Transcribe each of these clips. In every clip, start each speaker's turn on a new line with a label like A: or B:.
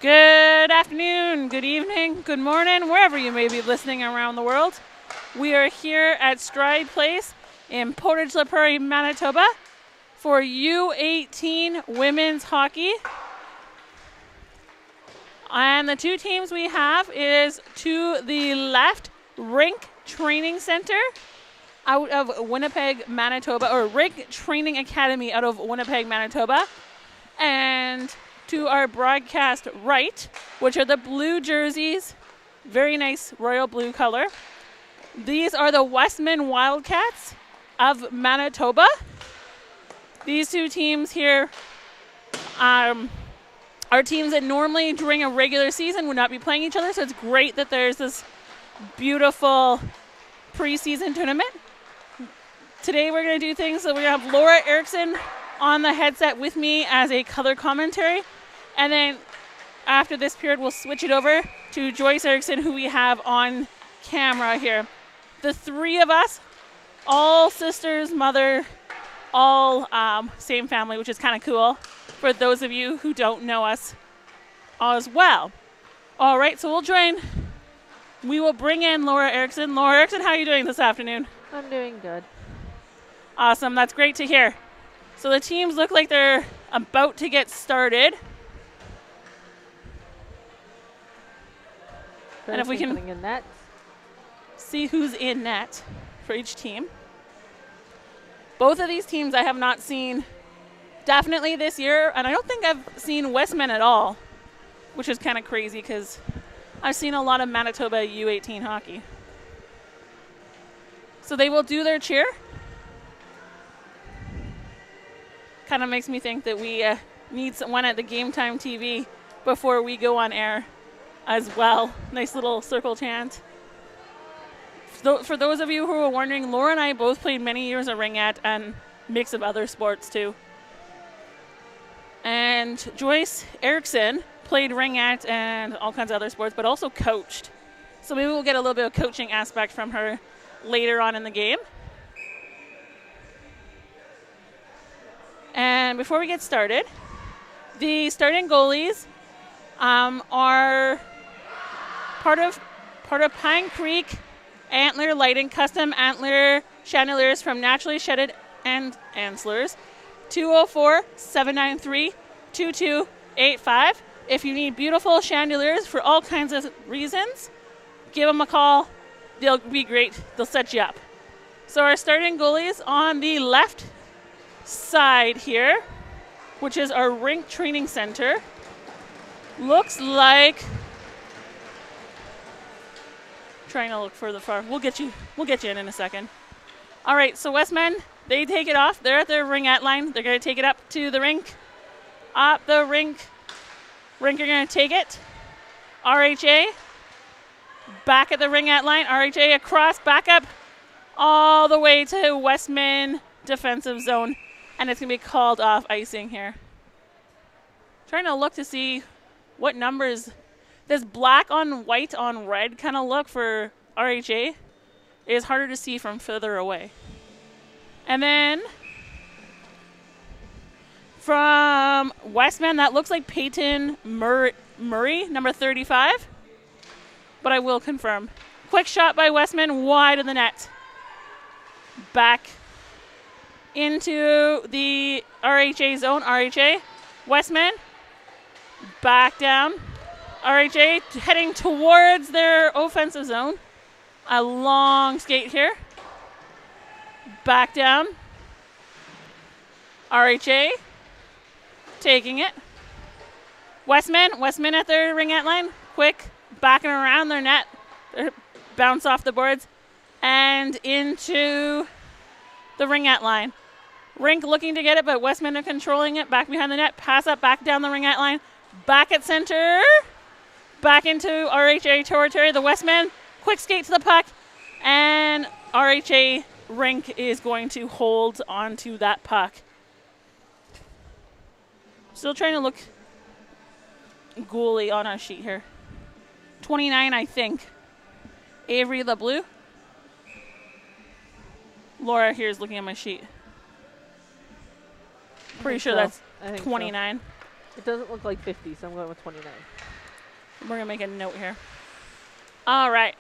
A: Good afternoon, good evening, good morning, wherever you may be listening around the world. We are here at Stride Place in Portage La Prairie, Manitoba for U18 women's hockey. And the two teams we have is to the left, Rink Training Center out of Winnipeg, Manitoba, or Rink Training Academy out of Winnipeg, Manitoba. And to our broadcast right, which are the blue jerseys, very nice royal blue color. These are the Westman Wildcats of Manitoba. These two teams here are teams that normally during a regular season would not be playing each other, so it's great that there's this beautiful preseason tournament. Today we're going to do things, so we're going to have Laura Erickson on the headset with me as a color commentary. And then after this period, we'll switch it over to Joyce Erickson, who we have on camera here. The three of us, all sisters, mother, all same family, which is kind of cool for those of you who don't know us as well. All right, so we will bring in Laura Erickson. Laura Erickson, how are you doing this afternoon?
B: I'm doing good.
A: Awesome, that's great to hear. So the teams look like they're about to get started. And if we can see who's in net for each team. Both of these teams I have not seen definitely this year, and I don't think I've seen Westman at all, which is kind of crazy because I've seen a lot of Manitoba U18 hockey. So they will do their cheer. Kind of makes me think that we need someone at the Game Time TV before we go on air as well. Nice little circle chant. For those of you who are wondering, Laura and I both played many years of ringette and mix of other sports too. And Joyce Erickson played ringette and all kinds of other sports, but also coached. So maybe we'll get a little bit of coaching aspect from her later on in the game. And before we get started, the starting goalies are part of Pine Creek Antler Lighting, custom antler chandeliers from Naturally Shedded and Antlers, 204-793-2285. If you need beautiful chandeliers for all kinds of reasons, give them a call. They'll be great. They'll set you up. So our starting goalies on the left side here, which is our Rink Training Center, looks like, trying to look further far. We'll get you in a second. All right, so Westmen, they take it off. They're at their ringette line. They're going to take it up to the rink. Up the rink. Rink are going to take it. RHA back at the ringette line. RHA across, back up all the way to Westman defensive zone. And it's going to be called off icing here. Trying to look to see what numbers. This black on white on red kind of look for RHA is harder to see from further away. And then from Westman, that looks like Peyton Murray, number 35. But I will confirm. Quick shot by Westman, wide of the net. Back into the RHA zone. RHA, Westman, back down. RHA heading towards their offensive zone. A long skate here. Back down. RHA taking it. Westman at their ringette line. Quick, backing around their net. Bounce off the boards and into the ringette line. Rink looking to get it, but Westman are controlling it. Back behind the net. Pass up, back down the ringette line. Back at center. Back into RHA territory. The Westman, quick skate to the puck. And RHA Rink is going to hold onto that puck. Still trying to look goalie on our sheet here. 29, I think. Avery LeBlue. Laura here is looking at my sheet. Pretty sure that's 29.
B: It doesn't look like 50, so I'm going with 29.
A: We're going to make a note here. All right.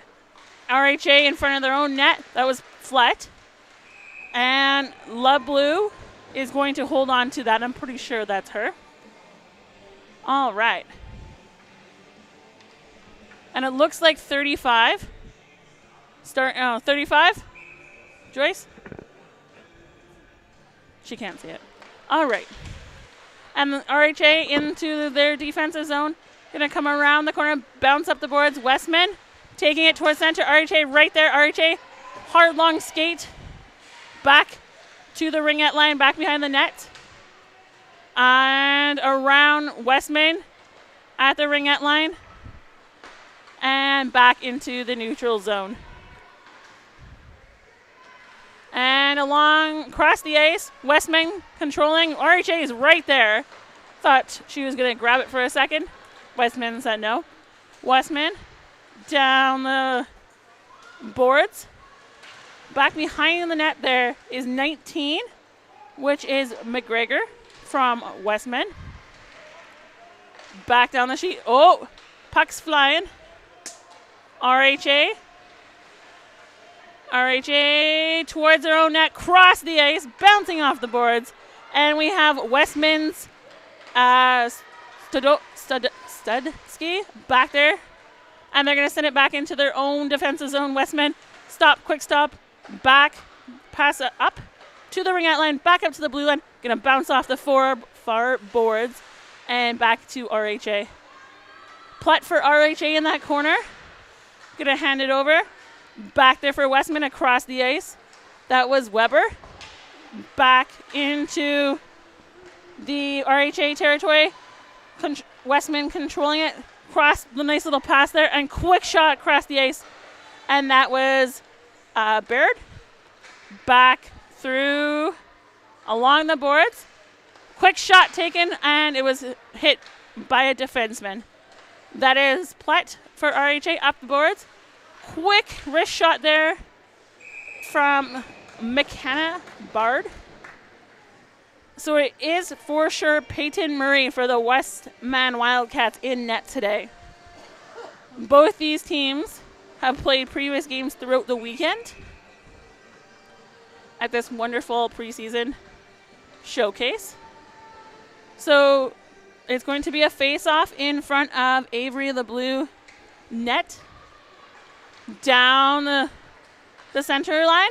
A: RHA in front of their own net. That was flat. And Love Blue is going to hold on to that. I'm pretty sure that's her. All right. And it looks like 35. 35? Joyce? She can't see it. All right. And the RHA into their defensive zone. Going to come around the corner, bounce up the boards. Westman taking it towards center. RHA right there. RHA, hard long skate. Back to the ringette line, back behind the net. And around Westman at the ringette line. And back into the neutral zone. And across the ice, Westman controlling. RHA is right there. Thought she was going to grab it for a second. Westman said no. Westman down the boards. Back behind the net there is 19, which is McGregor from Westman. Back down the sheet. Oh, puck's flying. RHA towards their own net, cross the ice, bouncing off the boards. And we have Westman's Studski back there. And they're going to send it back into their own defensive zone. Westman, quick stop, back, pass it up to the ringette line, back up to the blue line. Going to bounce off the far boards and back to RHA. Platt for RHA in that corner. Going to hand it over. Back there for Westman across the ice. That was Weber. Back into the RHA territory. Westman controlling it. Cross the nice little pass there. And quick shot across the ice. And that was Baird. Back through along the boards. Quick shot taken. And it was hit by a defenseman. That is Platt for RHA up the boards. Quick wrist shot there from McKenna Bard. So it is for sure Peyton Murray for the Westman Wildcats in net today. Both these teams have played previous games throughout the weekend at this wonderful preseason showcase. So it's going to be a face-off in front of Avery the Blue net. Down the center line.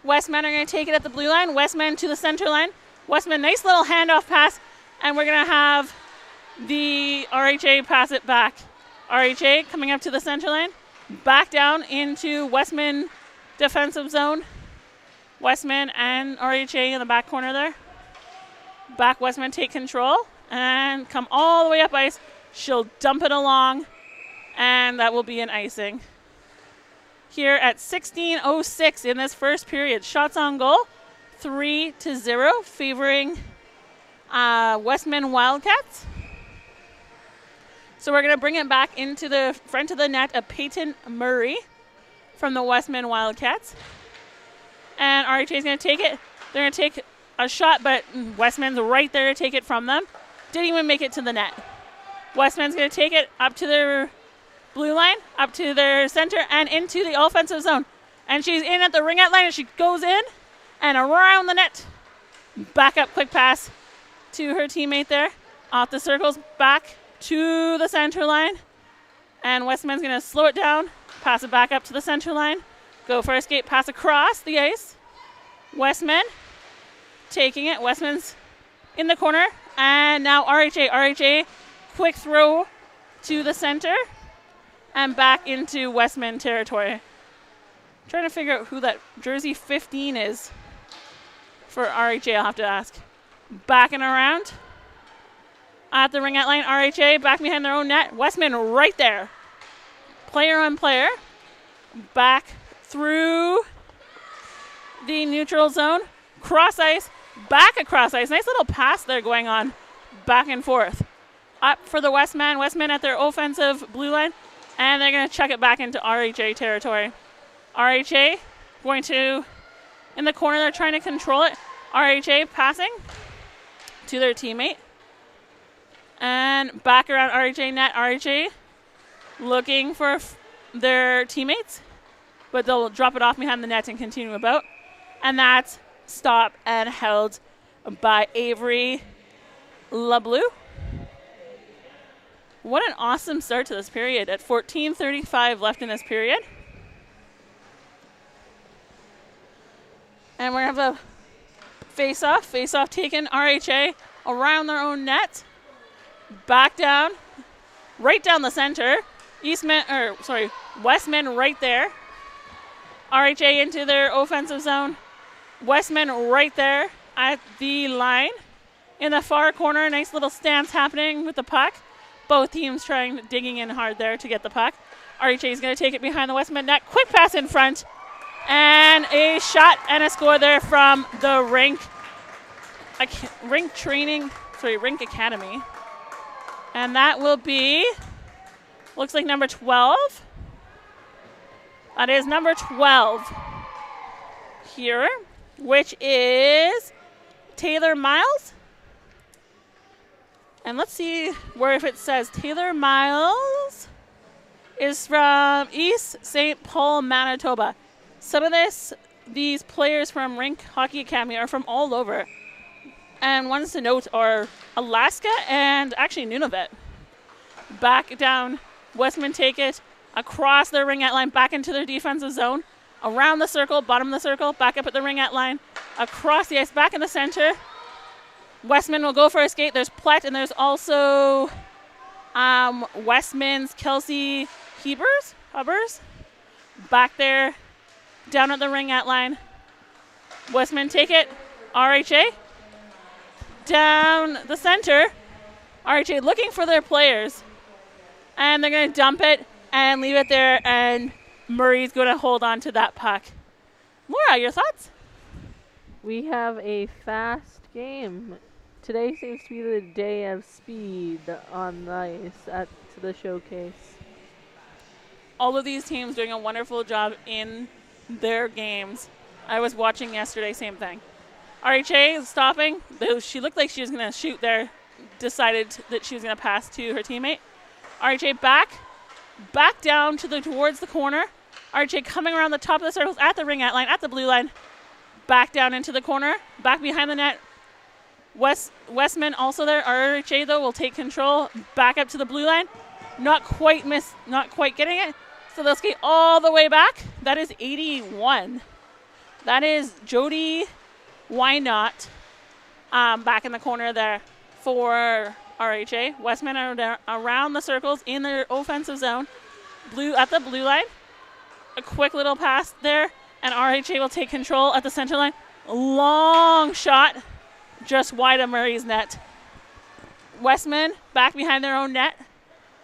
A: Westman are going to take it at the blue line. Westman to the center line. Westman, nice little handoff pass. And we're going to have the RHA pass it back. RHA coming up to the center line. Back down into Westman defensive zone. Westman and RHA in the back corner there. Back Westman take control and come all the way up ice. She'll dump it along. And that will be an icing. Here at 16:06 in this first period. Shots on goal, 3-0, favoring Westman Wildcats. So we're going to bring it back into the front of the net of Peyton Murray from the Westman Wildcats. And RHA is going to take it. They're going to take a shot, but Westman's right there to take it from them. Didn't even make it to the net. Westman's going to take it up to their blue line, up to their center, and into the offensive zone. And she's in at the ringette line, and she goes in and around the net. Back up, quick pass to her teammate there. Off the circles, back to the center line. And Westman's going to slow it down, pass it back up to the center line. Go for a skate, pass across the ice. Westman taking it. Westman's in the corner. And now RHA, quick throw to the center. And back into Westman territory. Trying to figure out who that jersey 15 is for RHA, I'll have to ask. Back and around. At the ringette line, RHA back behind their own net. Westman right there. Player on player. Back through the neutral zone. Cross ice. Back across ice. Nice little pass there going on. Back and forth. Up for the Westman. Westman at their offensive blue line. And they're going to chuck it back into RHA territory. RHA going to, in the corner, they're trying to control it. RHA passing to their teammate. And back around RHA net. RHA looking for their teammates, but they'll drop it off behind the net and continue about. And that's stopped and held by Avery LeBleu. What an awesome start to this period at 14:35 left in this period. And we're going to have a face-off. Face-off taken, RHA around their own net. Back down, right down the center. Westman right there. RHA into their offensive zone. Westman right there at the line. In the far corner, nice little stance happening with the puck. Both teams digging in hard there to get the puck. RHA is going to take it behind the Westman net. Quick pass in front. And a shot and a score there from the Rink Academy. And that will be, looks like number 12. That is number 12 here, which is Taylor Miles. And let's see if it says Taylor Miles is from East St. Paul, Manitoba. Some of these players from Rink Hockey Academy are from all over. And ones to note are Alaska and actually Nunavut. Back down, Westman take it across their ring at line, back into their defensive zone. Around the circle, bottom of the circle, back up at the ring at line. Across the ice, back in the center. Westman will go for a skate. There's Plett, and there's also Westman's Kelsey Hubbers. Back there, down at the ring at line. Westman take it. RHA. Down the center. RHA looking for their players. And they're going to dump it and leave it there, and Murray's going to hold on to that puck. Laura, your thoughts?
B: We have a fast game. Today seems to be the day of speed on the ice at the showcase.
A: All of these teams doing a wonderful job in their games. I was watching yesterday, same thing. RHA is stopping. She looked like she was going to shoot there. Decided that she was going to pass to her teammate. RHA back down towards the corner. RHA coming around the top of the circles at the ring at line, at the blue line. Back down into the corner, back behind the net. Westman also there. RHA though will take control. Back up to the blue line. Not quite getting it. So they'll skate all the way back. That is 81. That is Jody Wynot back in the corner there for RHA. Westman are around the circles in their offensive zone. At the blue line. A quick little pass there, and RHA will take control at the center line. Long shot, just wide of Murray's net. Westman back behind their own net.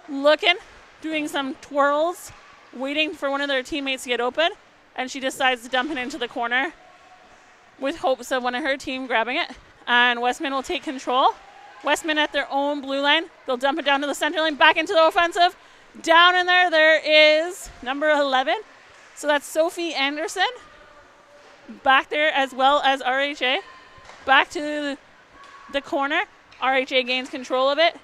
A: Looking, doing some twirls, waiting for one of their teammates to get open, and she decides to dump it into the corner with hopes of one of her team grabbing it. And Westman will take control. Westman at their own blue line. They'll dump it down to the center line, back into the offensive. Down in there is number 11. So that's Sophie Anderson. Back there as well as RHA. Back to the corner. RHA gains control of it.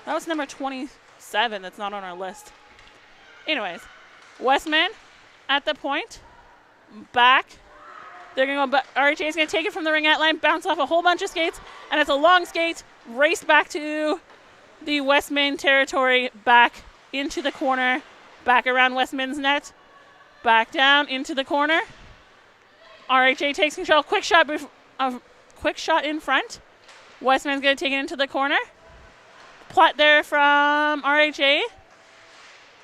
A: That was number 27 that's not on our list. Anyways, Westman at the point. Back. They're going to go. RHA is going to take it from the ring at line, bounce off a whole bunch of skates, and it's a long skate. Race back to the Westman territory, back into the corner, back around Westman's net, back down into the corner. RHA takes control. Quick shot in front. Westman's going to take it into the corner. Plot there from RHA,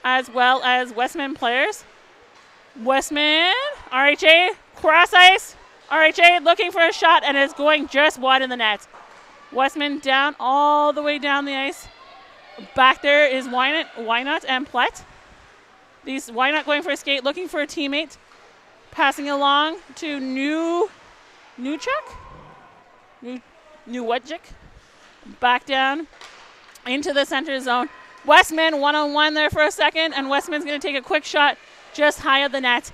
A: as well as Westman players. Westman, RHA, cross ice. RHA looking for a shot, and it's going just wide in the net. Westman down, all the way down the ice. Back there is Wynot and Plett. Wynot going for a skate, looking for a teammate. Passing along to Newudjik. Back down into the center zone. Westman one-on-one there for a second, and Westman's going to take a quick shot just high of the net.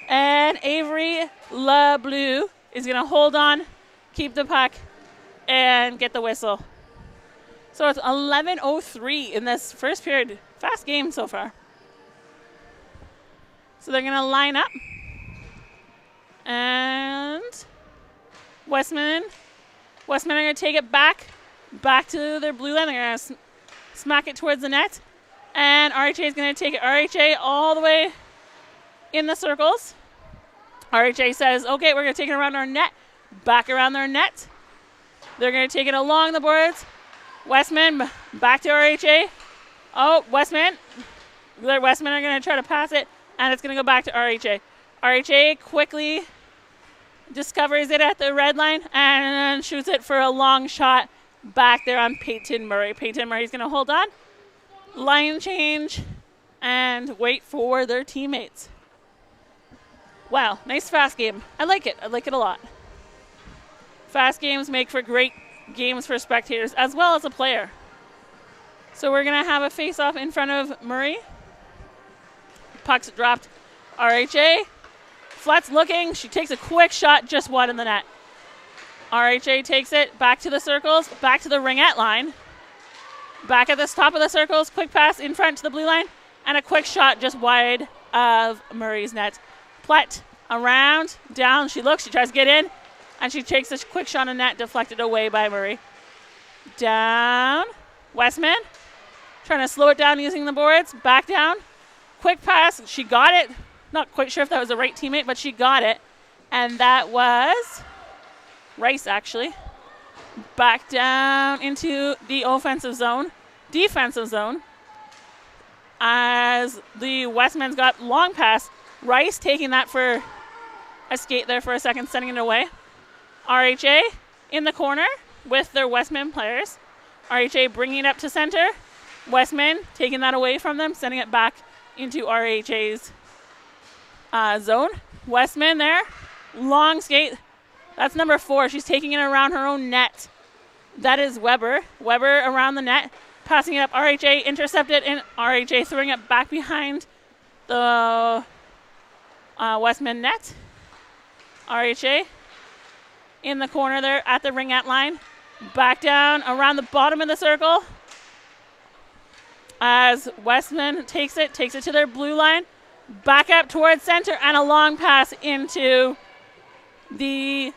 A: And Avery LeBleu is going to hold on, keep the puck, and get the whistle. So it's 11:03 in this first period. Fast game so far. So they're going to line up. And Westman are going to take it back to their blue line. They're going to smack it towards the net. And RHA is going to take it. RHA all the way in the circles. RHA says, okay, we're going to take it around our net. Back around their net. They're going to take it along the boards. Westman back to RHA. Oh, Westman are going to try to pass it, and it's going to go back to RHA. RHA quickly discovers it at the red line and shoots it for a long shot back there on Peyton Murray. Peyton Murray's going to hold on, line change, and wait for their teammates. Wow, nice fast game. I like it. I like it a lot. Fast games make for great games for spectators as well as a player. So we're going to have a face-off in front of Murray. Puck's dropped. RHA. Flat's looking. She takes a quick shot just wide in the net. RHA takes it back to the circles, back to the ringette line. Back at the top of the circles, quick pass in front to the blue line, and a quick shot just wide of Murray's net. Platt around, down. She looks. She tries to get in. And she takes a quick shot on net, deflected away by Murray. Down. Westman. Trying to slow it down using the boards. Back down. Quick pass. She got it. Not quite sure if that was the right teammate, but she got it. And that was Rice, actually. Back down into the defensive zone. As the Westman's got long pass. Rice taking that for a skate there for a second, sending it away. RHA in the corner with their Westman players. RHA bringing it up to center. Westman taking that away from them, sending it back into RHA's zone. Westman there. Long skate. That's number 4. She's taking it around her own net. That is Weber. Weber around the net. Passing it up. RHA intercepted, and RHA throwing it back behind the Westman net. RHA in the corner there at the ringette line. Back down around the bottom of the circle. As Westman takes it to their blue line. Back up towards center, and a long pass into the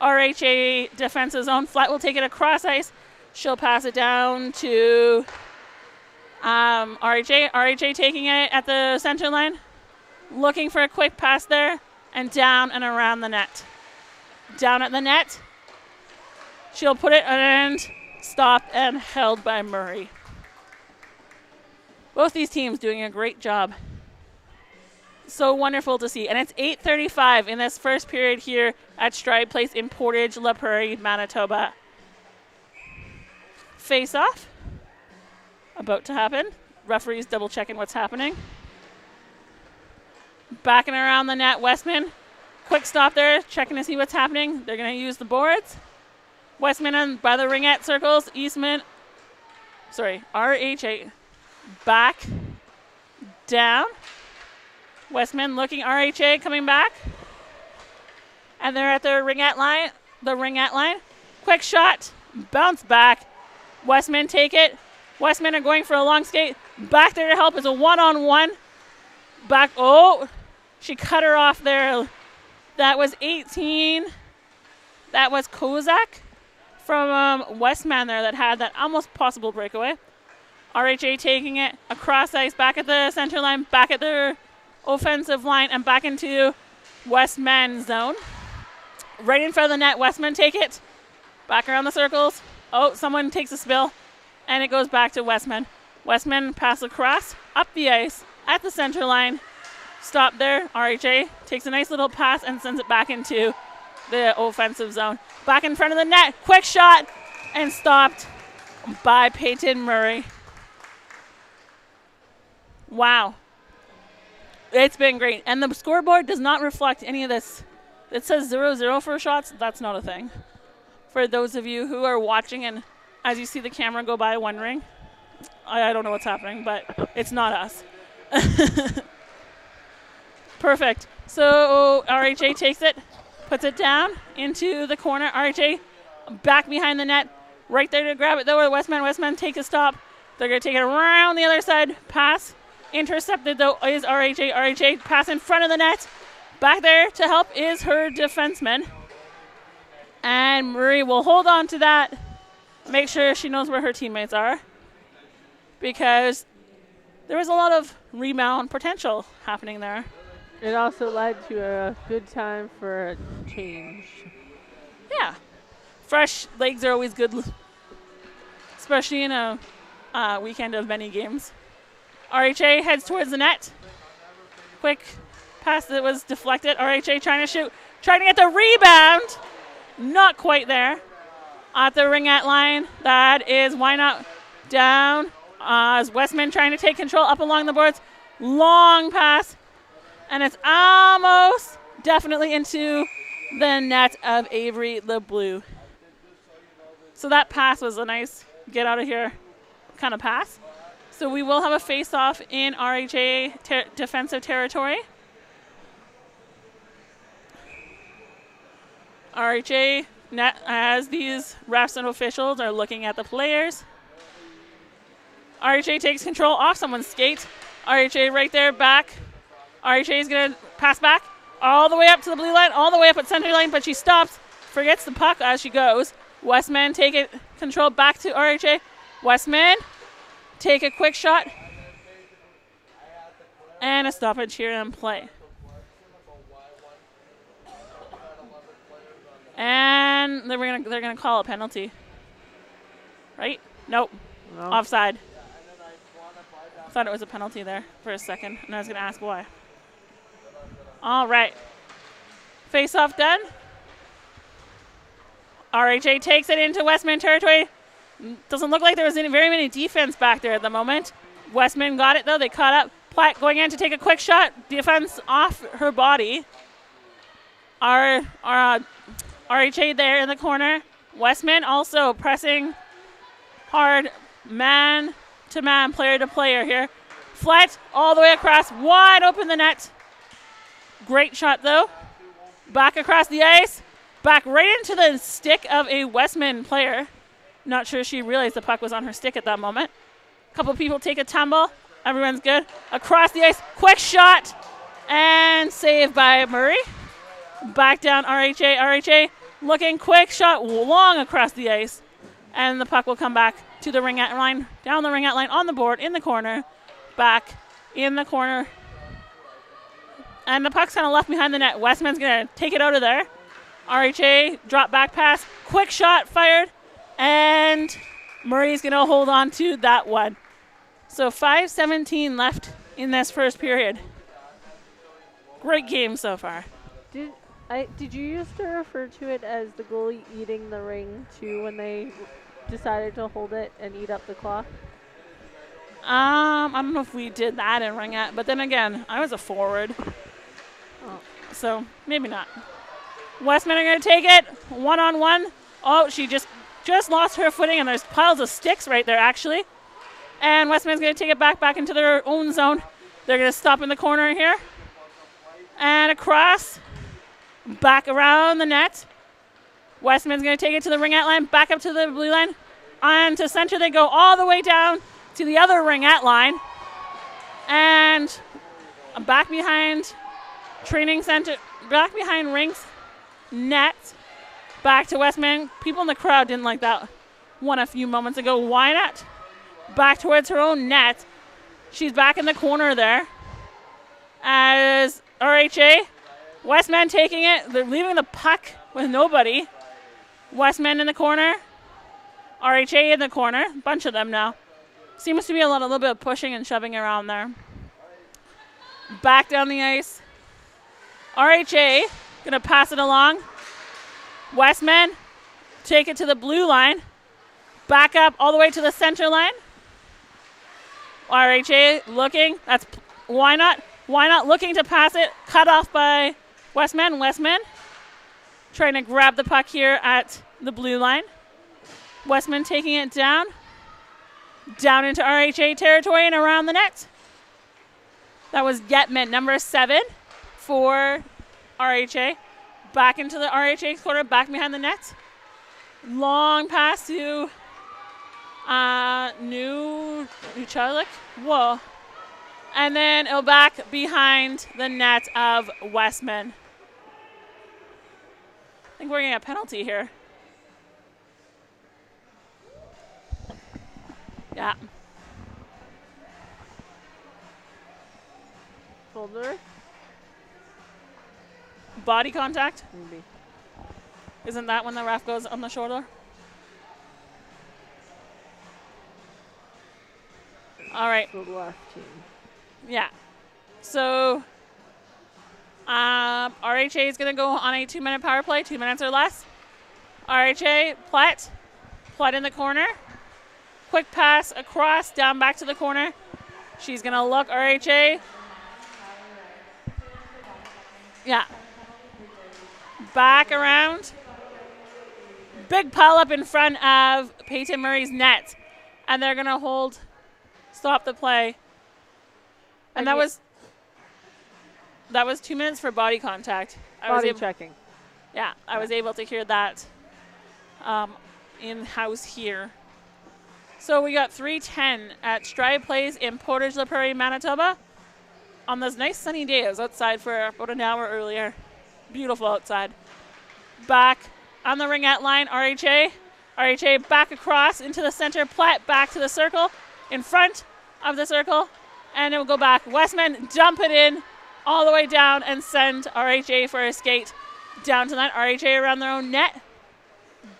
A: RHA defensive zone. Flat will take it across ice. She'll pass it down to RHA. RHA taking it at the center line. Looking for a quick pass there, and down and around the net. Down at the net. She'll put it and stopped and held by Murray. Both these teams doing a great job. So wonderful to see. And it's 8:35 in this first period here at Stride Place in Portage La Prairie, Manitoba. Face off. About to happen. Referees double checking what's happening. Backing around the net, Westman. Quick stop there, checking to see what's happening. They're going to use the boards. Westman by the ringette circles. RHA. Back. Down. Westman looking. RHA coming back. And they're at the ringette line. Quick shot. Bounce back. Westman take it. Westman are going for a long skate. Back there to help is a one-on-one. Back. Oh, she cut her off there. That was 18. That was Kozak from Westman there that had that almost possible breakaway. RHA taking it across ice, back at the center line, back at their offensive line, and back into Westman's zone. Right in front of the net, Westman take it. Back around the circles. Oh, someone takes a spill, and it goes back to Westman. Westman pass across, up the ice, at the center line. Stop there. RHA takes a nice little pass and sends it back into the offensive zone. Back in front of the net. Quick shot and stopped by Peyton Murray. Wow. It's been great. And the scoreboard does not reflect any of this. It says 0-0 for shots. That's not a thing. For those of you who are watching and as you see the camera go by wondering, I don't know what's happening, but it's not us. Perfect. So RHA takes it, puts it down into the corner. RHA back behind the net. Right there to grab it, though, Westman. Westman take a stop. They're going to take it around the other side. Pass. Intercepted, though, is RHA. RHA pass in front of the net. Back there to help is her defenseman. And Marie will hold on to that. Make sure she knows where her teammates are. Because there was a lot of rebound potential happening there.
B: It also led to a good time for a change.
A: Yeah. Fresh legs are always good, especially in a weekend of many games. RHA heads towards the net. Quick pass that was deflected. RHA trying to shoot. Trying to get the rebound. Not quite there. At the ringette line. That is why not down. As Westman trying to take control up along the boards. Long pass. And it's almost definitely into the net of Avery LeBlue. So that pass was a nice get out of here kind of pass. So we will have a face-off in RHA defensive territory. RHA, as these refs and officials are looking at the players. RHA takes control off someone's skate. RHA right there back. RHA is going to pass back all the way up to the blue line, all the way up at center line, but she stops, forgets the puck as she goes. Westman take it, control back to RHA. Westman take a quick shot. And a stoppage here in play. And they're gonna call a penalty. Right? Nope.
B: No.
A: Offside. Thought it was a penalty there for a second, and I was gonna ask why. All right. Face-off done. RHA takes it into Westman territory. Doesn't look like there was very many defense back there at the moment. Westman got it, though. They caught up. Platt going in to take a quick shot. Defense off her body. RHA there in the corner. Westman also pressing hard man-to-man, player-to-player here. Flat all the way across. Wide open the net. Great shot, though. Back across the ice. Back right into the stick of a Westman player. Not sure she realized the puck was on her stick at that moment. A couple people take a tumble. Everyone's good. Across the ice. Quick shot. And saved by Murray. Back down RHA. RHA looking quick shot long across the ice. And the puck will come back to the ringette line. Down the ringette line on the board in the corner. Back in the corner. And the puck's kind of left behind the net. Westman's going to take it out of there. RHA drop back pass. Quick shot fired. And Murray's going to hold on to that one. So 5:17 left in this first period. Great game so far.
B: Did you used to refer to it as the goalie eating the ring too when they decided to hold it and eat up the clock?
A: I don't know if we did that in ringette, but then again, I was a forward.
B: Oh.
A: So maybe not. Westman are going to take it one-on-one. Oh, she just lost her footing, and there's piles of sticks right there, actually. And Westman's going to take it back into their own zone. They're going to stop in the corner here. And across. Back around the net. Westman's going to take it to the ringette line, back up to the blue line. On to center, they go all the way down to the other ringette line. And back behind training center, back behind rinks, net. Back to Westman. People in the crowd didn't like that one a few moments ago. Why not? Back towards her own net. She's back in the corner there. As RHA, Westman taking it. They're leaving the puck with nobody. Westman in the corner. RHA in the corner. Bunch of them now. Seems to be a little bit of pushing and shoving around there. Back down the ice. RHA going to pass it along. Westman take it to the blue line. Back up all the way to the center line. RHA looking. That's why not? Why not looking to pass it? Cut off by Westman. Westman trying to grab the puck here at the blue line. Westman taking it down. Down into RHA territory and around the net. That was Getman, number 7 for RHA. Back into the RHA corner, back behind the net. Long pass to New Charlotte. Whoa. And then it'll back behind the net of Westman. I think we're getting a penalty here. Yeah.
B: Shoulder?
A: Body contact?
B: Maybe.
A: Isn't that when the ref goes on the shoulder? All right.
B: The left team.
A: Yeah. So RHA is going to go on a 2-minute power play, 2 minutes or less. RHA, Platt in the corner. Quick pass across, down back to the corner. She's going to look, RHA. Yeah. Back around. Big pile up in front of Peyton Murray's net. And they're going to stop the play. And that was 2 minutes for body contact.
B: Body checking.
A: Yeah, I was able to hear that in-house here. So we got 3:10 at Stride Place in Portage La Prairie, Manitoba. On this nice sunny day, I was outside for about an hour earlier. Beautiful outside. Back on the ringette line, RHA. RHA back across into the center. Platt back to the circle, in front of the circle, and it will go back. Westman dump it in all the way down and send RHA for a skate down to that. RHA around their own net.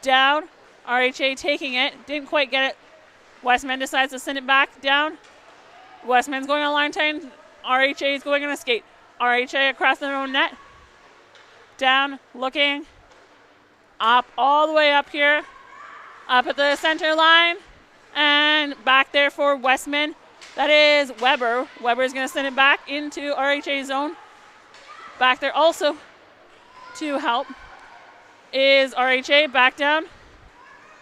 A: Down. RHA taking it. Didn't quite get it. Westman decides to send it back down. Westman's going on line time. RHA is going on a skate. RHA across their own net. Down, looking. Up, all the way up here. Up at the center line. And back there for Westman. That is Weber. Weber is going to send it back into RHA zone. Back there also to help is RHA. Back down.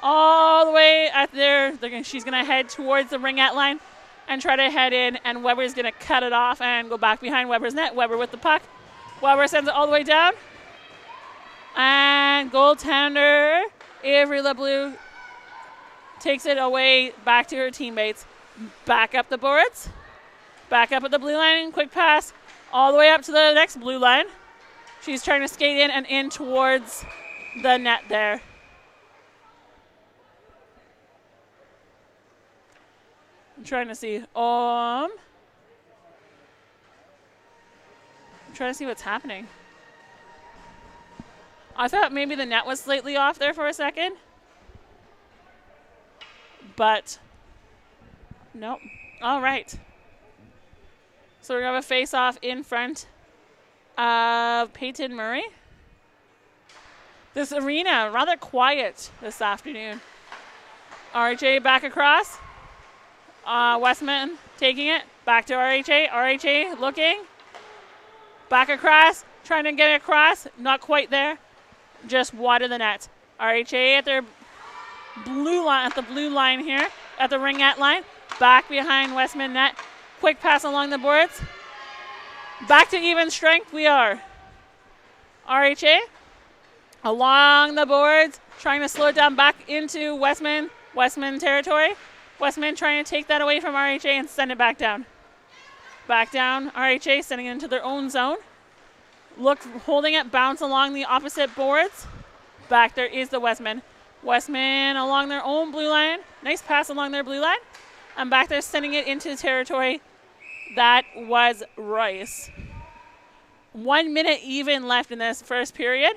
A: All the way at there. She's going to head towards the ringette line and try to head in. And Weber's going to cut it off and go back behind Weber's net. Weber with the puck. Weber sends it all the way down. And goaltender Avery LeBleu takes it away back to her teammates. Back up the boards. Back up at the blue line. Quick pass all the way up to the next blue line. She's trying to skate in and in towards the net there. I'm trying to see. I'm trying to see what's happening. I thought maybe the net was slightly off there for a second. But nope. All right. So we're going to have a face-off in front of Peyton Murray. This arena, rather quiet this afternoon. RHA back across. Westman taking it. Back to RHA. RHA looking. Back across. Trying to get it across. Not quite there. Just wide of the net. RHA at their blue line, at the blue line here. At the ringette line. Back behind Westman net. Quick pass along the boards. Back to even strength we are. RHA along the boards. Trying to slow it down back into Westman territory. Westman trying to take that away from RHA and send it back down. Back down. RHA sending it into their own zone. Holding it, bounce along the opposite boards. Back there is the Westman. Westman along their own blue line. Nice pass along their blue line. And back there sending it into the territory. That was Rice. 1 minute even left in this first period.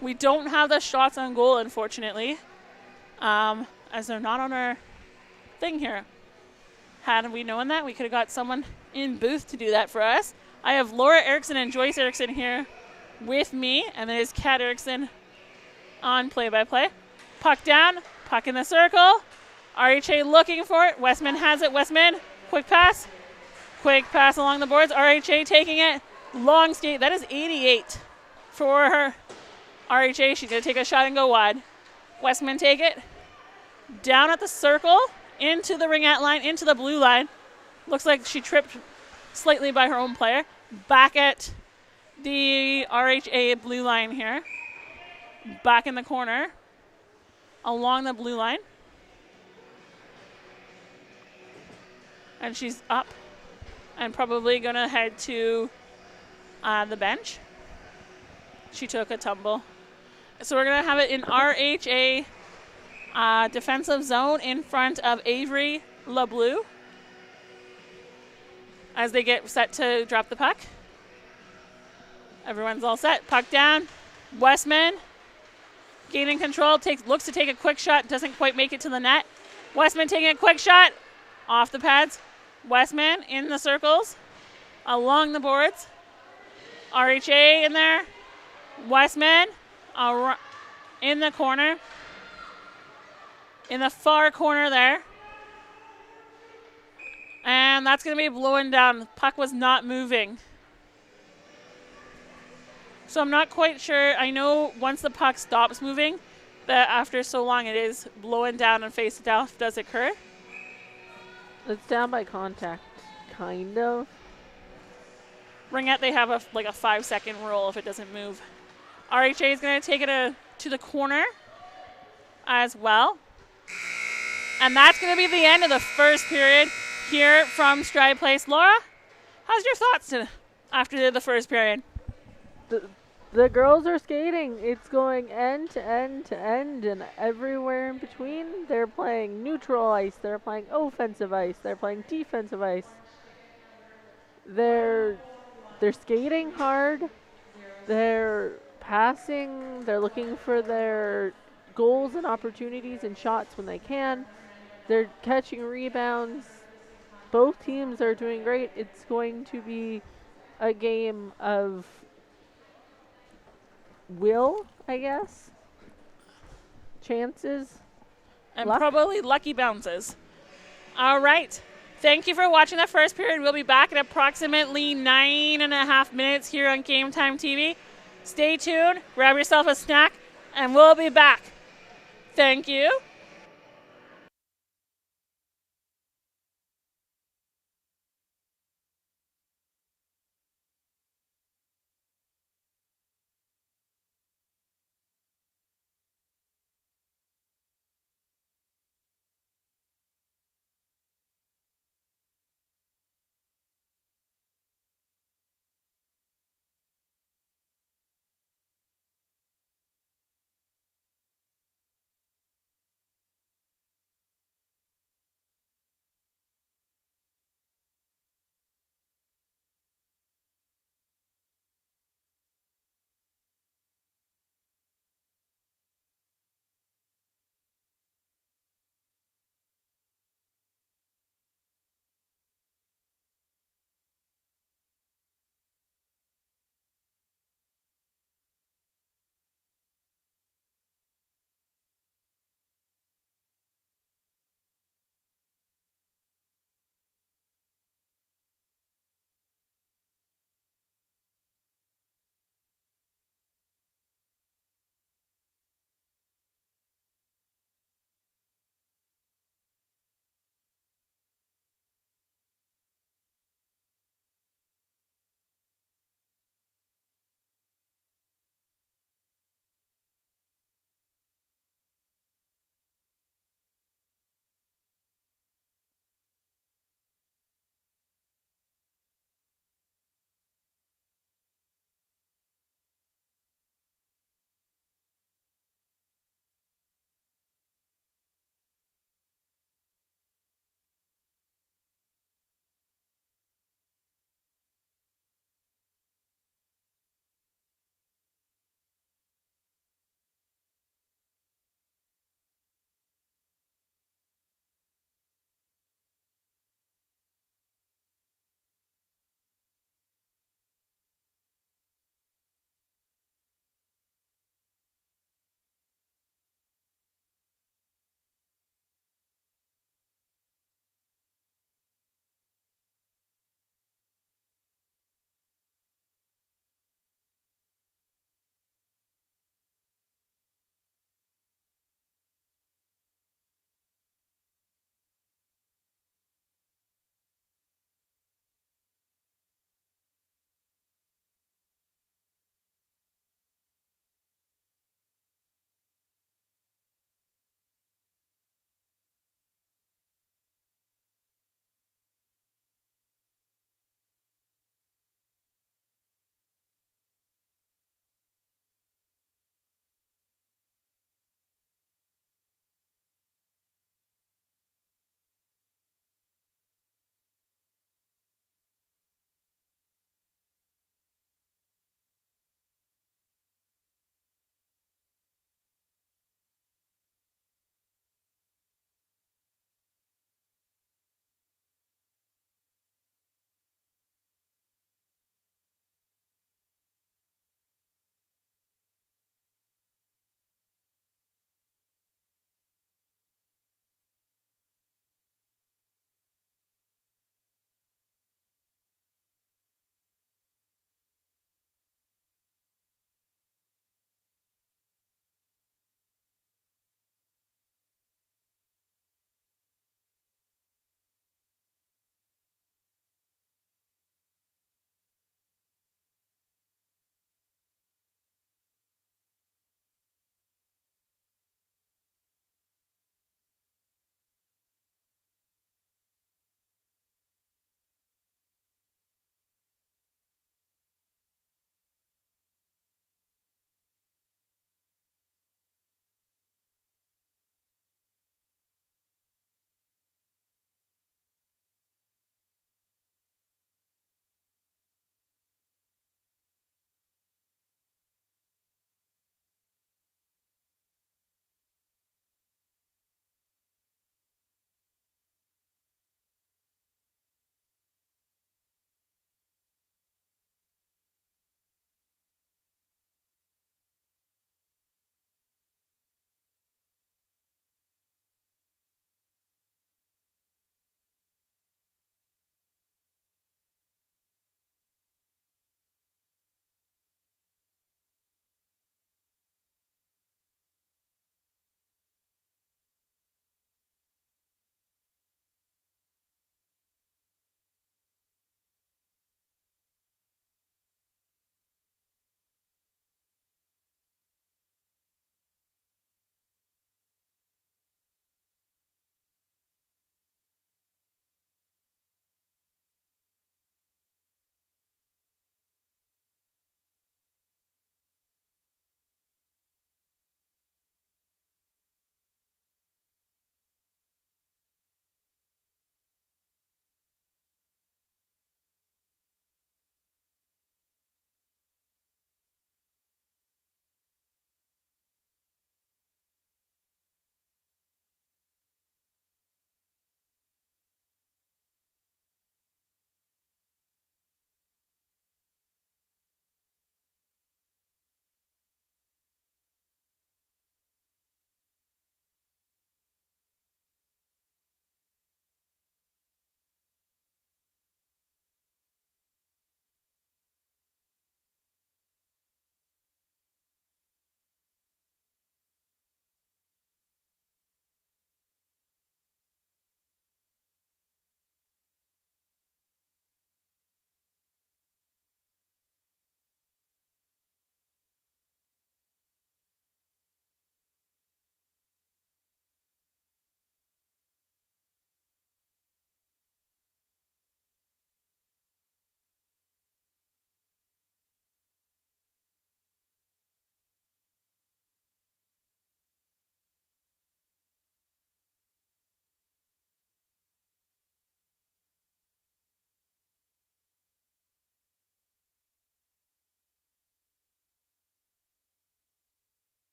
A: We don't have the shots on goal, unfortunately, as they're not on our thing here. Had we known that, we could have got someone in booth to do that for us. I have Laura Erickson and Joyce Erickson here with me, and then is Kat Erickson on play-by-play. Puck down, puck in the circle. RHA looking for it. Westman has it. Westman, quick pass. Quick pass along the boards. RHA taking it. Long skate. That is 88 for her. RHA, she's going to take a shot and go wide. Westman take it. Down at the circle, into the ringette line, into the blue line. Looks like she tripped slightly by her own player. Back at the RHA blue line here. back in the corner along the blue line. And she's up and probably going to head to the bench. She took a tumble. So we're going to have it in RHA defensive zone in front of Avery LeBleu as they get set to drop the puck. Everyone's all set. Puck down. Westman gaining control. Looks to take a quick shot. Doesn't quite make it to the net. Westman taking a quick shot. Off the pads. Westman in the circles. Along the boards. RHA in there. Westman in the corner. In the far corner there. And that's going to be blowing down. The puck was not moving. So I'm not quite sure. I know once the puck stops moving, that after so long it is blowing down and face down does occur.
B: It's down by contact, kind of.
A: Ringette, they have a 5-second rule if it doesn't move. RHA is going to take it to the corner as well. And that's going to be the end of the first period here from Stride Place. Laura, how's your thoughts after the first period?
B: The girls are skating. It's going end to end to end and everywhere in between. They're playing neutral ice. They're playing offensive ice. They're playing defensive ice. They're skating hard. They're passing. They're looking for their goals and opportunities and shots when they can. They're catching rebounds. Both teams are doing great. It's going to be a game of will, I guess. Chances.
A: And probably lucky bounces. All right. Thank you for watching the first period. We'll be back in approximately 9.5 minutes here on Game Time TV. Stay tuned, grab yourself a snack, and we'll be back. Thank you.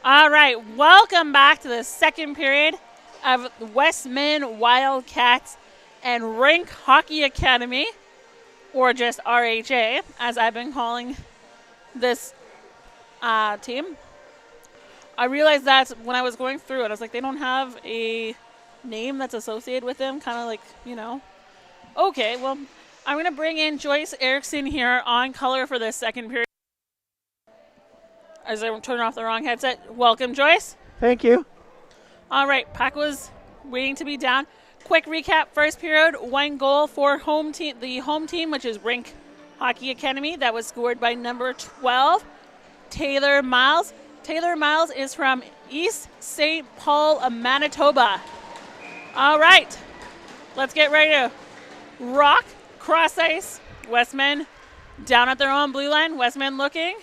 A: All right, welcome back to the second period of Westman Wildcats and Rink Hockey Academy, or just RHA, as I've been calling this team. I realized that when I was going through it, I was like, they don't have a name that's associated with them, kind of like, you know. Okay, well, I'm going to bring in Joyce Erickson here on color for this second period. As I'm turning off the wrong headset. Welcome, Joyce.
C: Thank you.
A: All right, puck was waiting to be down. Quick recap, first period, 1 goal for the home team, which is Rink Hockey Academy. That was scored by number 12, Taylor Miles. Taylor Miles is from East St. Paul, Manitoba. All right, let's get ready to rock, cross ice. Westman down at their own blue line. Westman looking.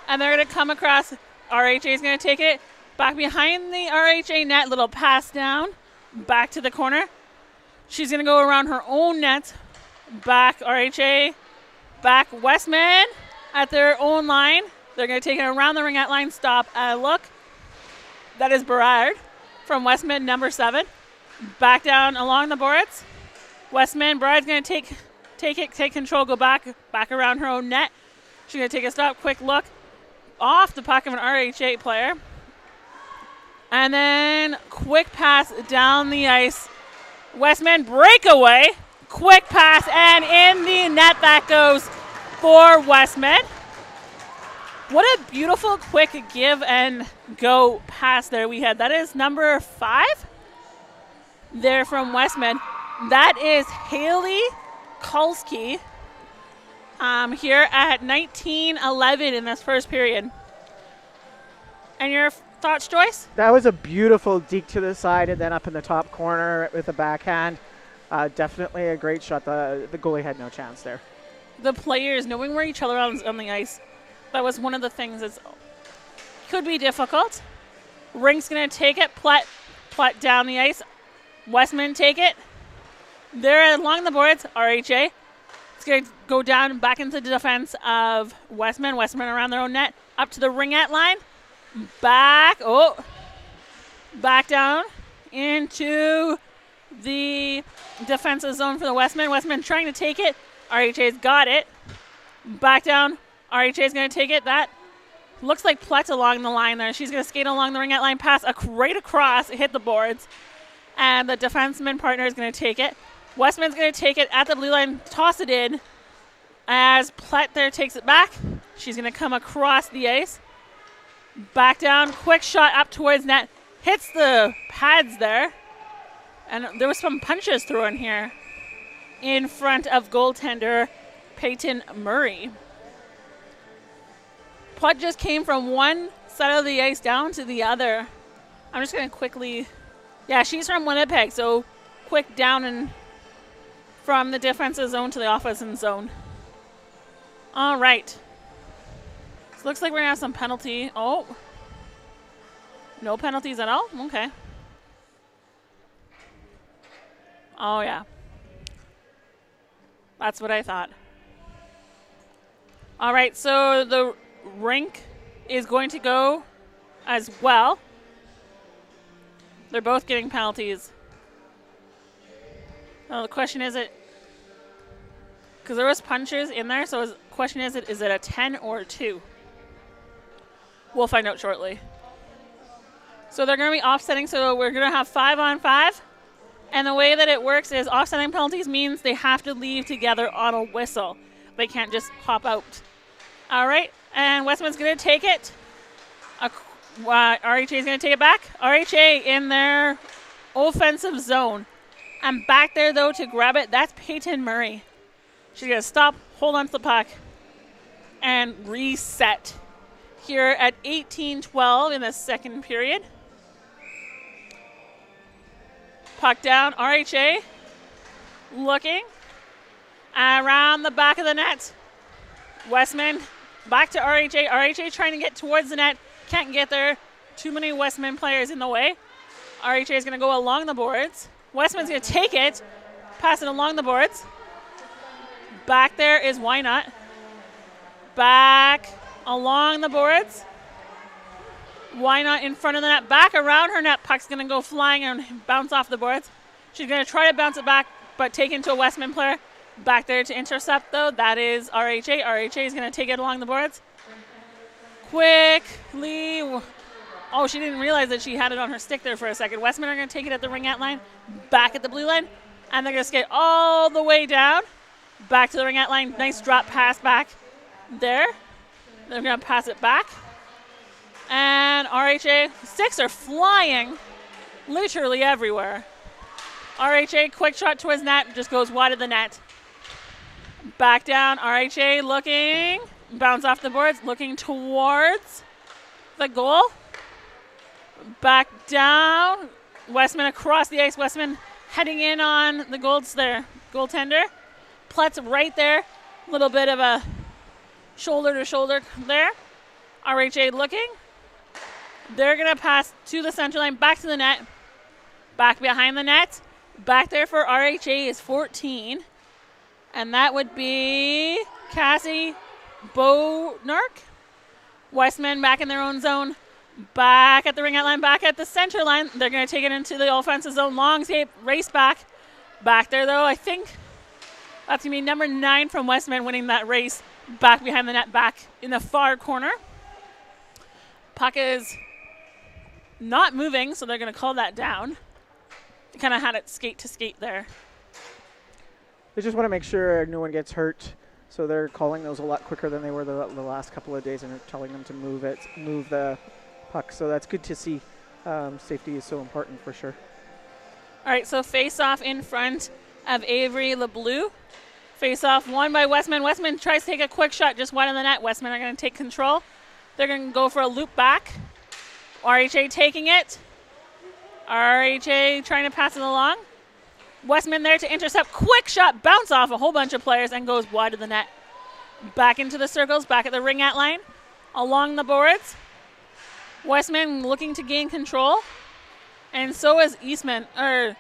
A: And they're going to come across. RHA is going to take it back behind the RHA net. Little pass down. Back to the corner. She's going to go around her own net. Back RHA. Back Westman at their own line. They're going to take it around the ringette line. Stop and look. That is Berard from Westman, number 7. Back down along the boards. Westman, Berard's going to take control, go back around her own net. She's going to take a stop, quick look. Off the puck of an RHA player. And then quick pass down the ice. Westman breakaway. Quick pass and in the net that goes for Westman. What a beautiful quick give and go pass there we had. That is number 5 there from Westman. That is Haley Kulski. Here at 19-11 in this first period. And your thoughts, Joyce?
C: That was a beautiful deke to the side and then up in the top corner with a backhand. Definitely a great shot. The goalie had no chance there.
A: The players knowing where each other is on the ice, that was one of the things that could be difficult. Rink's going to take it, Platt down the ice. Westman take it. They're along the boards, RHA. It's going to go down back into the defense of Westman. Westman around their own net. Up to the ringette line. Back down into the defensive zone for the Westman. Westman trying to take it. RHA's got it. Back down. RHA's going to take it. That looks like Platt along the line there. She's going to skate along the ringette line, pass right across, hit the boards. And the defenseman partner is going to take it. Westman's going to take it at the blue line, toss it in. As Platt there takes it back, she's going to come across the ice. Back down, quick shot up towards net. Hits the pads there. And there was some punches thrown here in front of goaltender Peyton Murray. Platt just came from one side of the ice down to the other. I'm just going to quickly... Yeah, she's from Winnipeg, so quick down and from the defensive zone to the offensive zone. All right. So looks like we're going to have some penalty. Oh. No penalties at all? Okay. Oh, yeah. That's what I thought. All right, so the rink is going to go as well. They're both getting penalties. Well, the question is because there was punches in there, so the question is it a 10 or a 2? We'll find out shortly. So they're going to be offsetting, so we're going to have 5-on-5. And the way that it works is offsetting penalties means they have to leave together on a whistle. They can't just hop out. All right, and Westman's going to take it. RHA is going to take it back. RHA in their offensive zone. And back there, though, to grab it, that's Peyton Murray. She's going to stop, hold on to the puck, and reset here at 18-12 in the second period. Puck down, RHA looking around the back of the net. Westman back to RHA. RHA trying to get towards the net. Can't get there. Too many Westman players in the way. RHA is going to go along the boards. Westman's going to take it, pass it along the boards. Back there is Why Not. Back along the boards. Why not in front of the net? Back around her net. Puck's going to go flying and bounce off the boards. She's going to try to bounce it back, but take into a Westman player. Back there to intercept, though. That is RHA. RHA is going to take it along the boards. Quickly. Oh, she didn't realize that she had it on her stick there for a second. Westman are going to take it at the ringette line. Back at the blue line. And they're going to skate all the way down. Back to the ringette line. Nice drop pass back there. They're going to pass it back. And RHA, sticks are flying literally everywhere. RHA, quick shot towards net, just goes wide of the net. Back down, RHA looking, bounce off the boards, looking towards the goal. Back down, Westman across the ice. Westman heading in on the goaltender. Pletz right there, a little bit of a shoulder to shoulder there. RHA looking. They're going to pass to the center line, back to the net, back behind the net. Back there for RHA is 14, and that would be Cassie Bonark. Westman back in their own zone, back at the ringette line, back at the center line. They're going to take it into the offensive zone. Long escape, race back. Back there, though, I think that's going to be number 9 from Westman winning that race. Back behind the net, back in the far corner. Puck is not moving, so they're going to call that down. They kind of had it skate to skate there.
C: They just want to make sure no one gets hurt, so they're calling those a lot quicker than they were the last couple of days, and they're telling them to move the puck. So that's good to see. Safety is so important for sure.
A: All right, so face-off in front of Avery LeBleu. Face-off won by Westman. Westman tries to take a quick shot just wide of the net. Westman are going to take control. They're going to go for a loop back. RHA taking it. RHA trying to pass it along. Westman there to intercept. Quick shot, bounce off a whole bunch of players and goes wide of the net. Back into the circles, back at the ringette line. Along the boards. Westman looking to gain control. And so is Eastman, or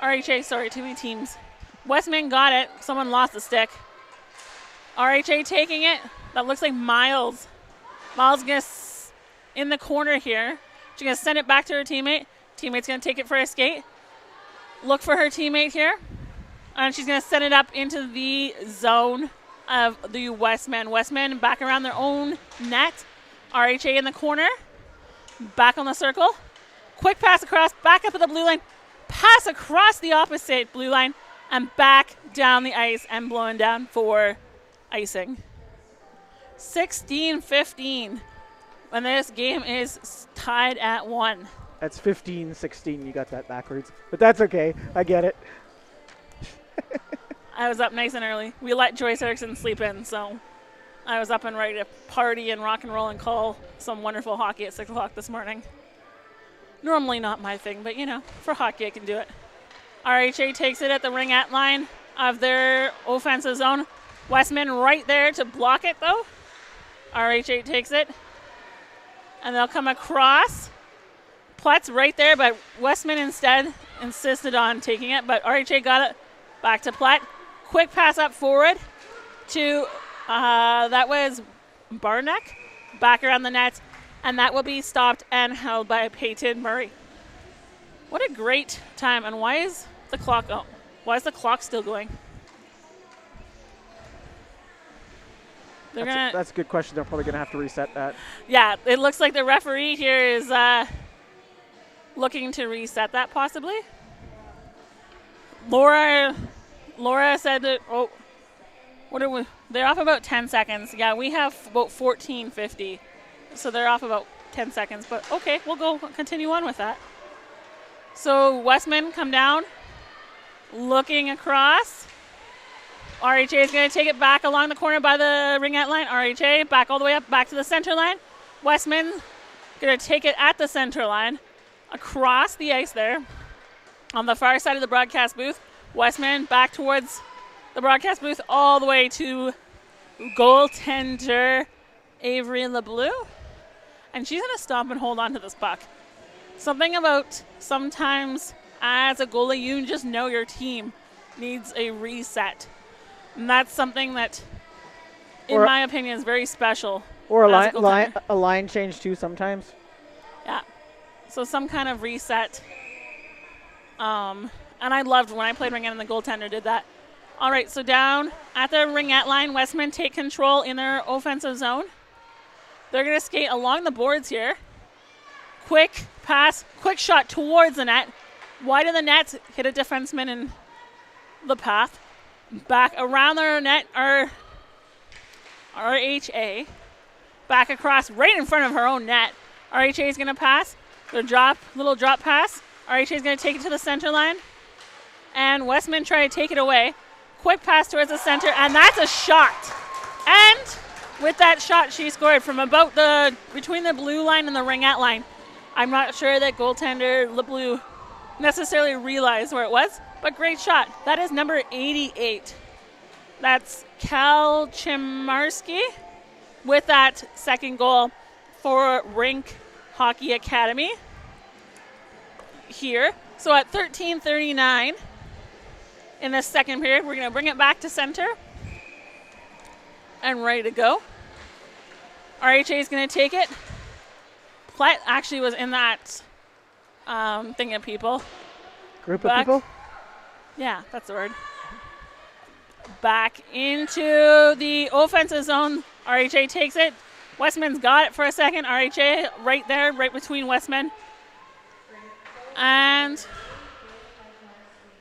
A: RHA, sorry, too many teams. Westman got it. Someone lost the stick. RHA taking it. That looks like Miles. Miles gets in the corner here. She's going to send it back to her teammate. Teammate's going to take it for a skate. Look for her teammate here. And she's going to send it up into the zone of the Westman. Westman back around their own net. RHA in the corner. Back on the circle. Quick pass across. Back up at the blue line. Pass across the opposite blue line. And back down the ice and blowing down for icing. 16-15. And this game is tied at 1.
C: That's 15-16. You got that backwards. But that's okay. I get it.
A: I was up nice and early. We let Joyce Erickson sleep in, so I was up and ready to party and rock and roll and call some wonderful hockey at 6 o'clock this morning. Normally not my thing, but, you know, for hockey I can do it. RHA takes it at the ringette line of their offensive zone. Westman right there to block it, though. RHA takes it. And they'll come across. Pletz right there, but Westman instead insisted on taking it. But RHA got it back to Platt. Quick pass up forward to, that was Barnack. Back around the net. And that will be stopped and held by Peyton Murray. What a great time. And why is the clock still going?
C: That's a good question. They're probably going to have to reset that.
A: Yeah, it looks like the referee here is looking to reset that possibly. Laura said that, they're off about 10 seconds. Yeah, we have about 14:50. So they're off about 10 seconds. But okay, we'll go continue on with that. So Westman come down, looking across. RHA is going to take it back along the corner by the ringette line. RHA back all the way up, back to the center line. Westman going to take it at the center line, across the ice there. On the far side of the broadcast booth, Westman back towards the broadcast booth all the way to goaltender Avery LeBleu. And she's going to stop and hold on to this puck. Something about sometimes as a goalie, you just know your team needs a reset. And that's something that, in my opinion, is very special.
C: Or a line change, too, sometimes.
A: So some kind of reset. And I loved when I played ringette and the goaltender did that. All right, so down at the ringette line, Westman take control in their offensive zone. They're going to skate along the boards here. Quick pass, quick shot towards the net. Wide of the net, hit a defenseman in the path. Back around their net are RHA. Back across right in front of her own net. RHA is going to pass. Their little drop pass. RHA is going to take it to the center line. And Westman try to take it away. Quick pass towards the center, and that's a shot. And with that shot, she scored from about between the blue line and the ringette line. I'm not sure that goaltender LeBlue necessarily realized where it was, but great shot. That is number 88. That's Cal Chimarski with that second goal for Rink Hockey Academy here. So at 13:39 in the second period, we're going to bring it back to center and ready to go. RHA is going to take it. Platt actually was in that thing of people.
C: Group of people?
A: Yeah, that's the word. Back into the offensive zone. RHA takes it. Westman's got it for a second. RHA right there, right between Westman. And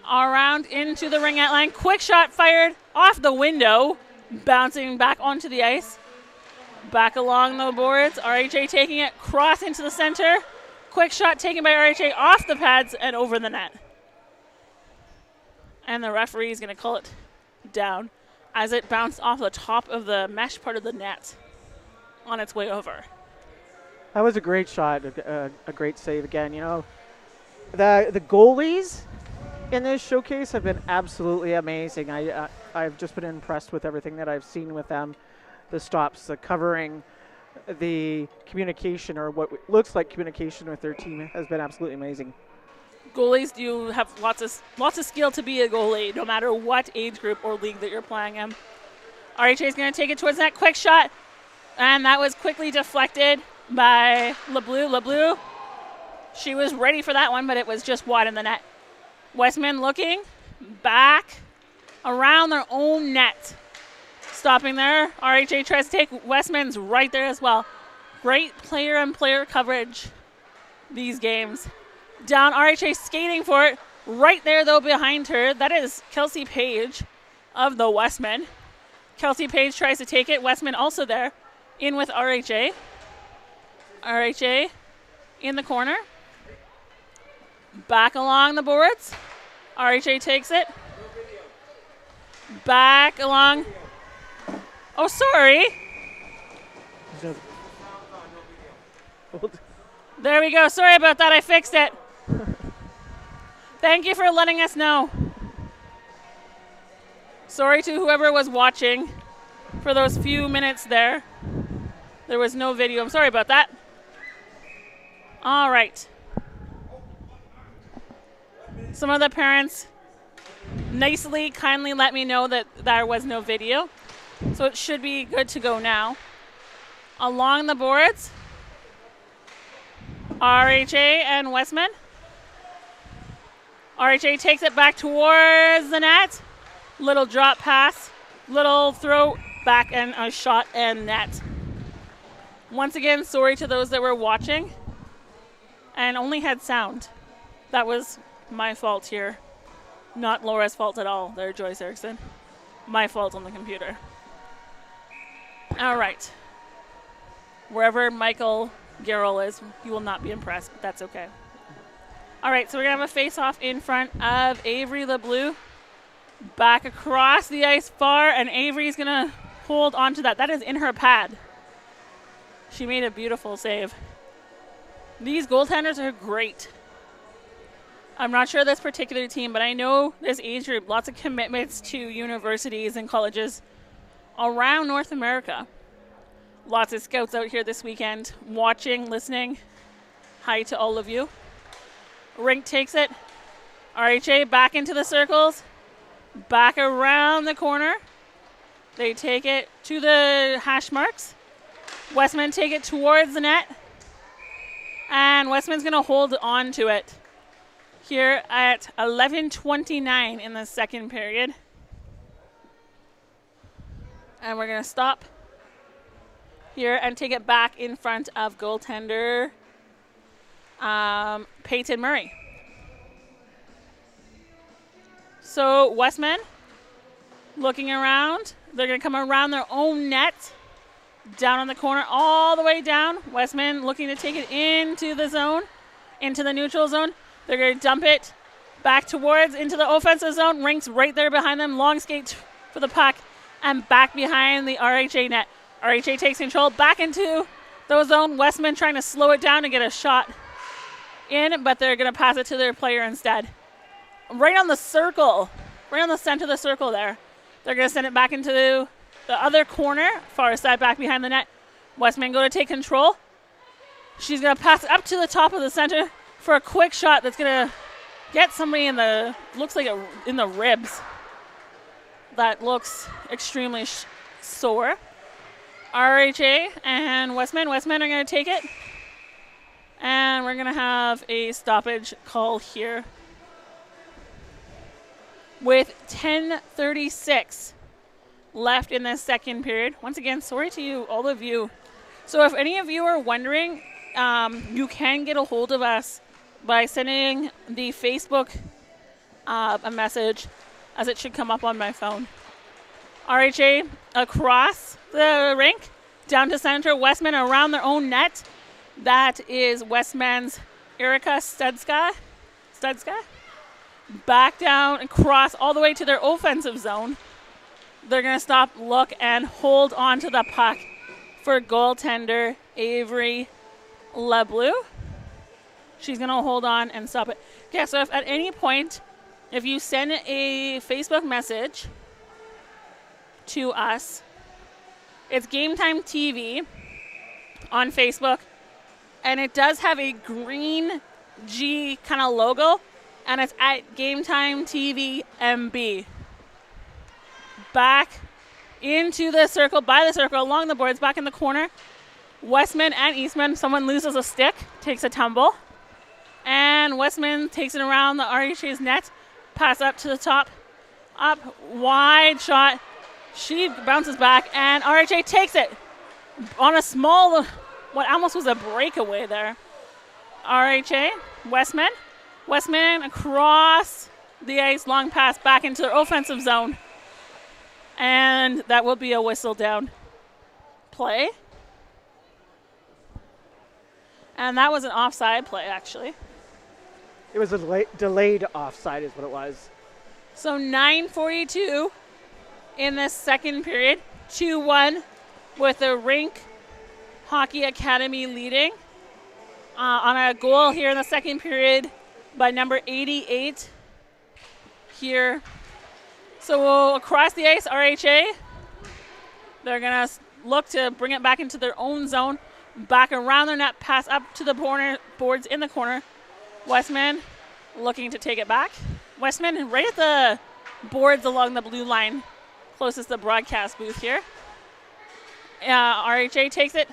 A: around into the ringette line. Quick shot fired off the window, bouncing back onto the ice. Back along the boards. RHA taking it, cross into the center. Quick shot taken by RHA off the pads and over the net. And the referee is going to call it down as it bounced off the top of the mesh part of the net on its way over.
C: That was a great shot, a great save again. You know, the goalies in this showcase have been absolutely amazing. I've just been impressed with everything that I've seen with them. The stops, the covering, the communication, or what looks like communication with their team has been absolutely amazing.
A: Goalies do have lots of skill to be a goalie, no matter what age group or league that you're playing in. RHA is going to take it towards that quick shot, and that was quickly deflected by LeBlue. LeBlue, she was ready for that one, but it was just wide in the net. Westman looking back around their own net. Stopping there. RHA tries to take Westman's right there as well. Great player-on-player coverage these games. Down, RHA skating for it. Right there, though, behind her. That is Kelsey Page of the Westman. Kelsey Page tries to take it. Westman also there. In with RHA. RHA in the corner. Back along the boards. RHA takes it. Back along. Oh, sorry. There we go. Sorry about that. I fixed it. Thank you for letting us know. Sorry to whoever was watching for those few minutes there. There was no video. I'm sorry about that. All right. Some of the parents nicely, kindly let me know that there was no video. So it should be good to go now. Along the boards, RHA and Westman. RHA takes it back towards the net. Little drop pass, little throw back, and a shot and net. Once again, sorry to those that were watching and only had sound. That was my fault here. Not Laura's fault at all there, Joyce Erickson. My fault on the computer. All right. Wherever Michael Garrell is, he will not be impressed, but that's okay. All right, so we're going to have a face-off in front of Avery LeBlue. Back across the ice far, and Avery's going to hold on to that. That is in her pad. She made a beautiful save. These goaltenders are great. I'm not sure this particular team, but I know this age group, lots of commitments to universities and colleges around North America. Lots of scouts out here this weekend watching, listening. Hi to all of you. Rink takes it. RHA back into the circles. Back around the corner. They take it to the hash marks. Westman take it towards the net. And Westman's going to hold on to it here at 11:29 in the second period. And we're going to stop here and take it back in front of goaltender Peyton Murray. So Westman looking around. They're going to come around their own net, down on the corner, all the way down. Westman looking to take it into the zone, into the neutral zone. They're going to dump it back towards into the offensive zone. Rink's right there behind them. Long skate for the puck and back behind the RHA net. RHA takes control back into the zone. Westman trying to slow it down and get a shot in, but they're going to pass it to their player instead. Right on the circle, right on the center of the circle there. They're going to send it back into the other corner, far side back behind the net. Westman going to take control. She's going to pass it up to the top of the center for a quick shot that's going to get somebody in the, looks like in the ribs. That looks extremely sore. RHA and Westman are going to take it. And we're going to have a stoppage call here with 10:36 left in the second period. Once again, sorry to you, all of you. So if any of you are wondering, you can get a hold of us by sending the Facebook a message, as it should come up on my phone. RHA across the rink, down to center. Westman around their own net. That is Westman's Erica Studska. Back down and cross all the way to their offensive zone. They're going to stop, look, and hold on to the puck for goaltender Avery LeBleu. She's going to hold on and stop it. Okay, so if at any point, if you send a Facebook message to us, it's Game Time TV on Facebook, and it does have a green G kind of logo, and it's at Game Time TV MB. Back into the circle, by the circle, along the boards, back in the corner. Westman and Eastman, someone loses a stick, takes a tumble. And Westman takes it around the RHA's net, pass up to the top, up, wide shot. She bounces back, and RHA takes it on a small, what almost was a breakaway there. RHA, Westman across the ice, long pass back into their offensive zone. And that will be a whistle down play. And that was an offside play, actually.
C: It was a delayed offside is what it was.
A: So 9:42 in the second period. 2-1 with the Rink Hockey Academy leading on a goal here in the second period by number 88 here. So across the ice, RHA, they're going to look to bring it back into their own zone. Back around their net, pass up to the boards in the corner. Westman looking to take it back. Westman right at the boards along the blue line, closest to the broadcast booth here. RHA takes it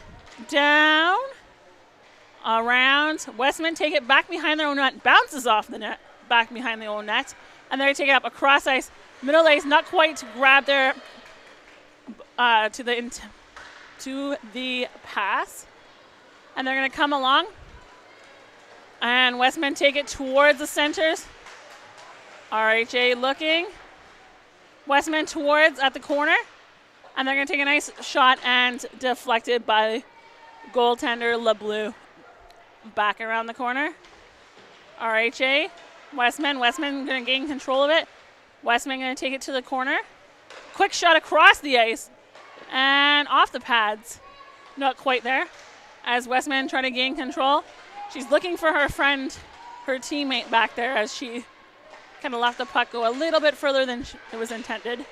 A: down, around. Westman take it back behind their own net, bounces off the net, back behind the own net, and they're going to take it up across ice. Middle ice, not quite to grab there to the pass. And they're going to come along. And Westman take it towards the centers. RHA looking. Westman towards at the corner. And they're going to take a nice shot and deflected by goaltender LeBleu. Back around the corner. RHA. Westman going to gain control of it. Westman going to take it to the corner. Quick shot across the ice. And off the pads. Not quite there. As Westman trying to gain control. She's looking for her friend, her teammate back there, as she kind of left the puck go a little bit further than it was intended.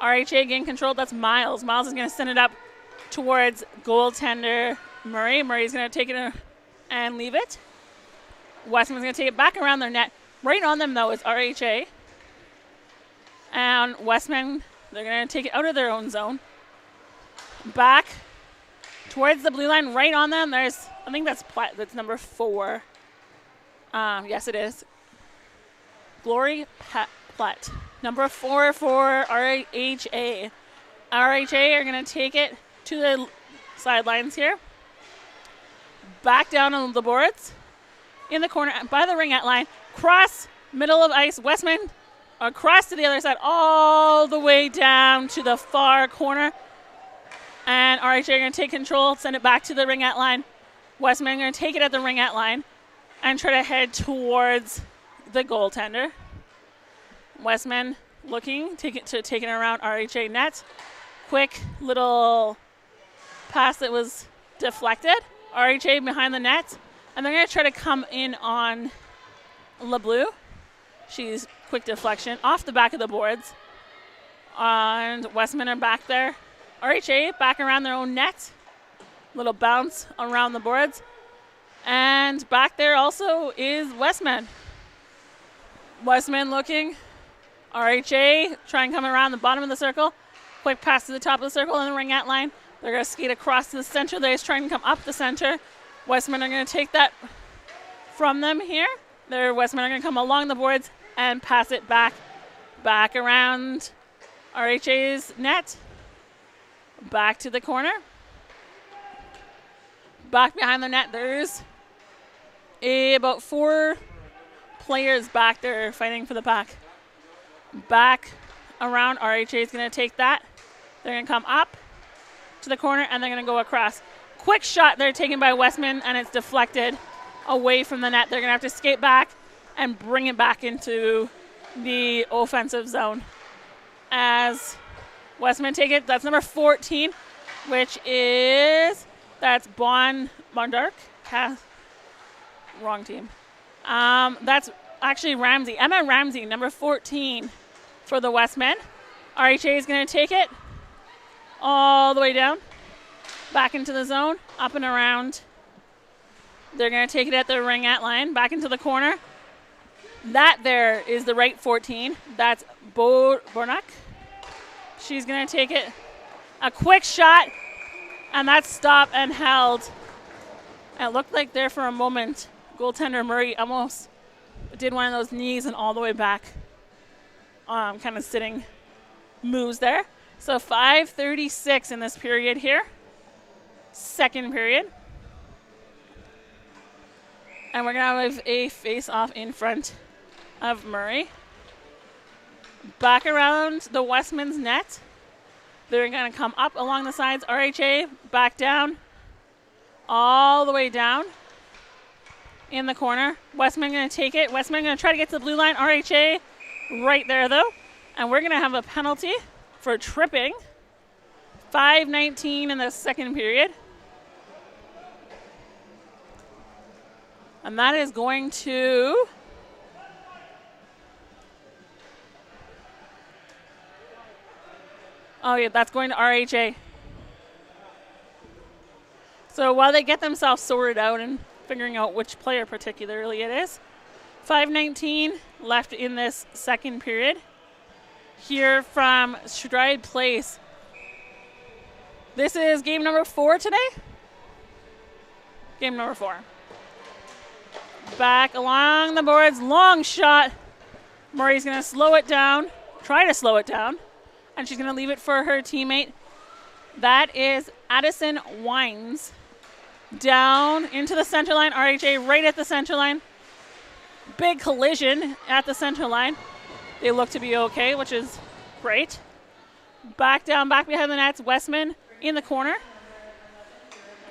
A: RHA gain control. That's Miles. Miles is going to send it up towards goaltender Murray. Murray's going to take it and leave it. Westman's going to take it back around their net. Right on them, though, is RHA. And Westman, they're going to take it out of their own zone. Back towards the blue line, right on them. There's, I think that's that's number 4. Yes, it is. Glory Platt. Number 4 for RHA. RHA are going to take it to the sidelines here. Back down on the boards. In the corner by the ringette line. Cross, middle of ice. Westman across to the other side, all the way down to the far corner. And RHA are going to take control, send it back to the ringette line. Westman going to take it at the ringette line and try to head towards the goaltender. Westman looking, taking it around RHA net. Quick little pass that was deflected. RHA behind the net. And they're going to try to come in on LeBleu. She's quick deflection off the back of the boards. And Westman are back there. RHA back around their own net. Little bounce around the boards. And back there also is Westman. Westman looking. RHA trying to come around the bottom of the circle. Quick pass to the top of the circle on the ringette line. They're going to skate across to the center. They're just trying to come up the center. Westman are going to take that from them here. Westman are going to come along the boards and pass it back around RHA's net. Back to the corner. Back behind the net. There's about 4 players back there fighting for the puck. Back around. RHA is going to take that. They're going to come up to the corner and they're going to go across. Quick shot there taken by Westman and it's deflected away from the net. They're going to have to skate back and bring it back into the offensive zone. As Westman take it, that's number 14, which is, that's Bondark. Wrong team. That's actually Ramsey. Emma Ramsey, number 14 for the Westmen. RHA is going to take it all the way down, back into the zone, up and around. They're going to take it at the ringette line, back into the corner. That there is the right 14. That's Bornak. She's going to take it. A quick shot, and that's stopped and held. And it looked like there for a moment, goaltender Murray almost did one of those knees and all the way back. Kind of sitting moves there. So 5:36 in this period here. Second period. And we're going to have a face-off in front of Murray. Back around the Westman's net. They're going to come up along the sides. RHA back down. All the way down. In the corner. Westman going to take it. Westman going to try to get to the blue line. RHA right there, though. And we're going to have a penalty for tripping. 5:19 in the second period. And that is going to that's going to RHA. So while they get themselves sorted out and figuring out which player particularly it is, 5:19 left in this second period. Here from Stride Place. This is game number 4 today. Game number 4. Back along the boards, long shot. Murray's going to slow it down, try to slow it down, and she's going to leave it for her teammate. That is Addison Wines. Down into the center line, RHA right at the center line. Big collision at the center line. They look to be okay, which is great. Back down, back behind the nets, Westman in the corner.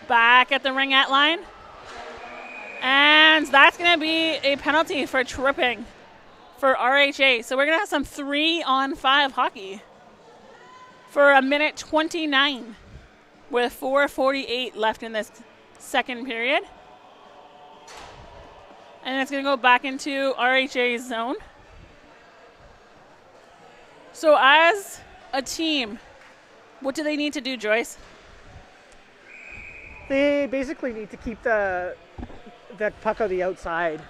A: Back at the ringette line. And that's going to be a penalty for tripping for RHA. So we're going to have some 3-on-5 hockey for a minute 29 with 4:48 left in this second period. And it's going to go back into RHA's zone. So as a team, what do they need to do, Joyce?
C: They basically need to keep that puck on the outside.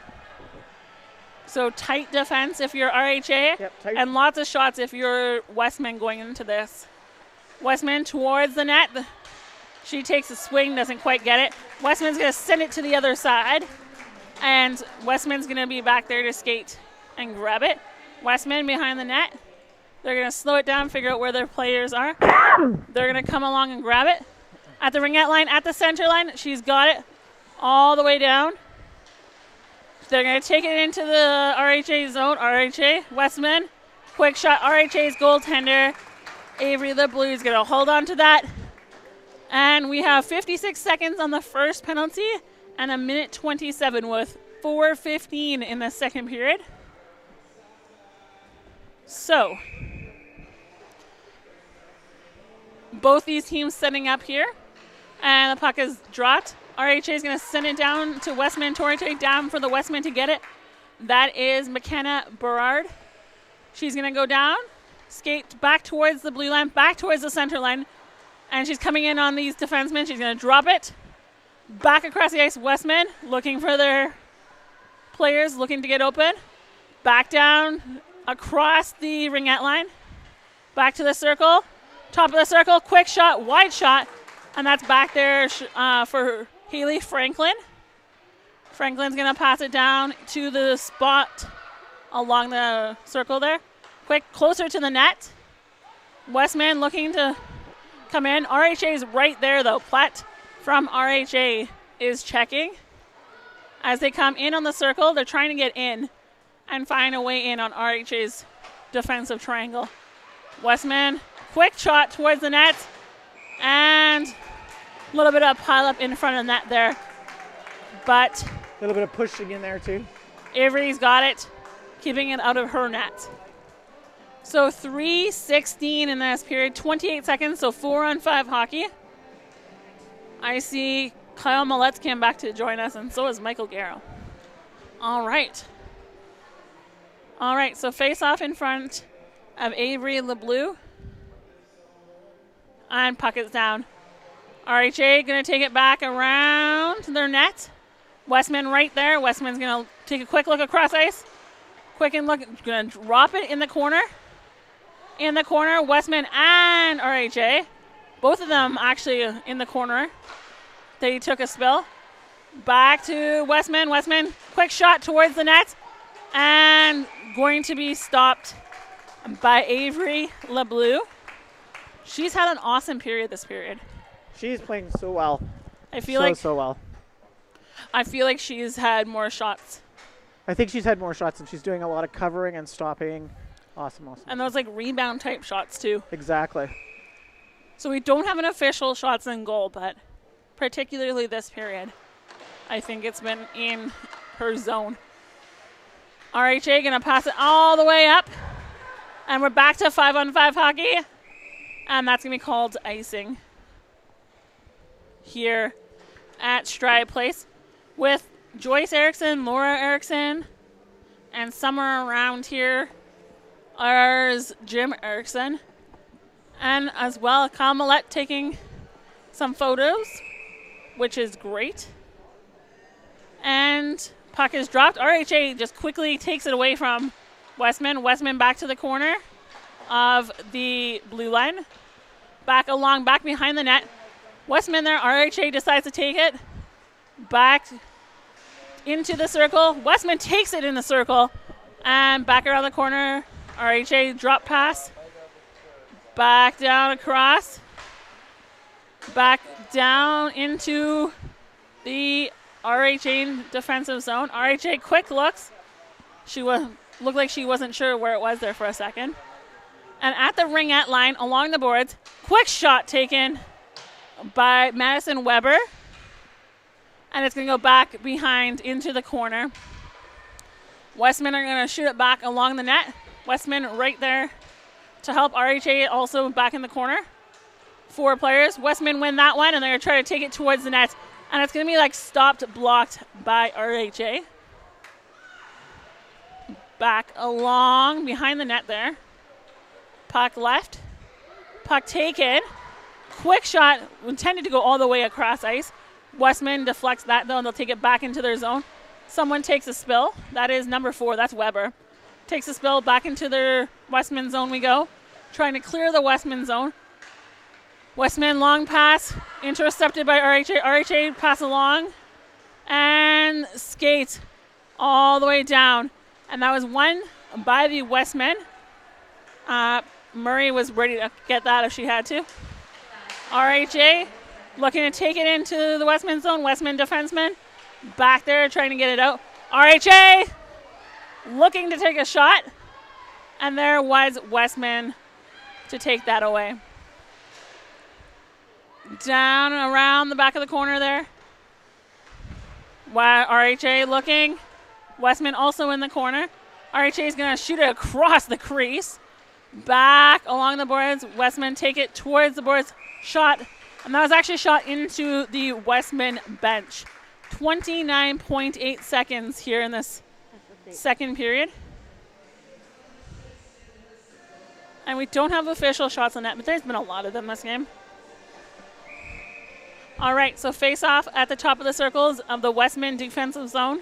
A: So tight defense if you're RHA,
C: Yep, tight.
A: and lots of shots if you're Westman going into this. Westman towards the net. She takes a swing, doesn't quite get it. Westman's going to send it to the other side. And Westman's going to be back there to skate and grab it. Westman behind the net. They're going to slow it down, figure out where their players are. They're going to come along and grab it. At the ringette line, at the center line, she's got it all the way down. They're going to take it into the RHA zone. RHA, Westman, quick shot. RHA's goaltender, Avery LeBlue, is going to hold on to that. And we have 56 seconds on the first penalty and a minute 27 with 4:15 in the second period. So, both these teams setting up here. And the puck is dropped. RHA is going to send it down to Westman. Torrente down for the Westman to get it. That is McKenna Berard. She's going to go down, skate back towards the blue line, back towards the center line. And she's coming in on these defensemen. She's going to drop it. Back across the ice, Westman looking for their players, looking to get open. Back down across the ringette line. Back to the circle. Top of the circle, quick shot, wide shot. And that's back there for Haley Franklin. Franklin's going to pass it down to the spot along the circle there. Quick, closer to the net. Westman looking to come in. RHA is right there, though. Platt from RHA is checking. As they come in on the circle, they're trying to get in and find a way in on RHA's defensive triangle. Westman, quick shot towards the net. And a little bit of pile up in front of the net there. But
C: A little bit of pushing in there, too.
A: Avery's got it, keeping it out of her net. So 3:16 in this period, 28 seconds, so 4-on-5 hockey. I see Kyle Milletz came back to join us, and so is Michael Garrow. All right. All right, so face off in front of Avery LeBlue. And puck is down. RHA going to take it back around their net. Westman right there. Westman's going to take a quick look across ice. Quick and look. Going to drop it in the corner. In the corner, Westman and RHA. Both of them actually in the corner. They took a spill. Back to Westman. Westman, quick shot towards the net. And going to be stopped by Avery LeBlue. She's had an awesome period this period.
C: She's playing so well.
A: I feel
C: well.
A: I feel like she's had more shots.
C: I think she's had more shots, and she's doing a lot of covering and stopping. Awesome.
A: And those like rebound type shots too.
C: Exactly.
A: So we don't have an official shots in goal, but particularly this period, I think it's been in her zone. RHA gonna pass it all the way up. And we're back to 5-on-5 hockey. And that's going to be called icing here at Stride Place with Joyce Erickson, Laura Erickson, and somewhere around here is Jim Erickson. And as well, Kyle Millette taking some photos, which is great. And puck is dropped. RHA just quickly takes it away from Westman. Westman back to the corner of the blue line. Back behind the net. Westman there. RHA decides to take it. Back into the circle. Westman takes it in the circle. And back around the corner. RHA drop pass. Back down across. Back down into the RHA defensive zone. RHA quick looks. She looked like she wasn't sure where it was there for a second. And at the ringette line along the boards, quick shot taken by Madison Weber. And it's going to go back behind into the corner. Westman are going to shoot it back along the net. Westman right there to help RHA also back in the corner. 4 players. Westman win that one, and they're going to try to take it towards the net. And it's going to be like stopped, blocked by RHA. Back along behind the net there. Puck left. Puck taken. Quick shot intended to go all the way across ice. Westman deflects that though, and they'll take it back into their zone. Someone takes a spill. That is number 4. That's Weber. Takes a spill back into their Westman zone we go. Trying to clear the Westman zone. Westman long pass, intercepted by RHA. RHA pass along and skate all the way down. And that was won by the Westmen. Murray was ready to get that if she had to. RHA looking to take it into the Westman zone. Westman defenseman back there trying to get it out. RHA looking to take a shot. And there was Westman to take that away. Down around the back of the corner there. RHA looking. Westman also in the corner. RHA is going to shoot it across the crease. Back along the boards. Westman take it towards the boards. Shot. And that was actually shot into the Westman bench. 29.8 seconds here in this second period. And we don't have official shots on net, but there's been a lot of them this game. All right, so face off at the top of the circles of the Westman defensive zone.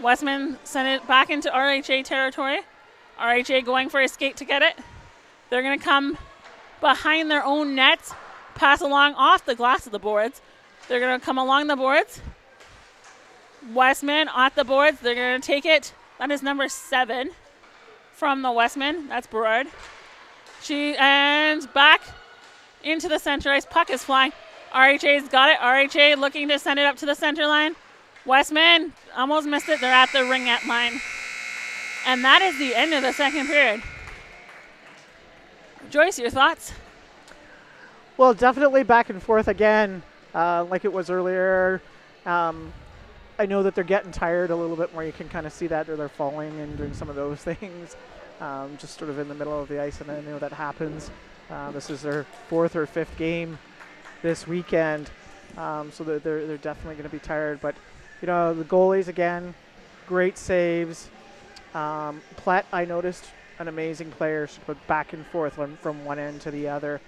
A: Westman sent it back into RHA territory. RHA going for a skate to get it. They're going to come behind their own nets, pass along off the glass of the boards. They're going to come along the boards. Westman at the boards. They're going to take it. That is number 7 from the Westman. That's Berard. She ends back into the center ice. Puck is flying. RHA's got it. RHA looking to send it up to the center line. Westman almost missed it. They're at the ringette line. And that is the end of the second period. Joyce, your thoughts?
C: Well, definitely back and forth again, like it was earlier. I know that they're getting tired a little bit more. You can kind of see that they're falling and doing some of those things, just sort of in the middle of the ice, and I know that happens. This is their 4th or 5th game this weekend, so they're definitely going to be tired. But, you know, the goalies, again, great saves. Platt, I noticed, an amazing player, but back and forth from one end to the other.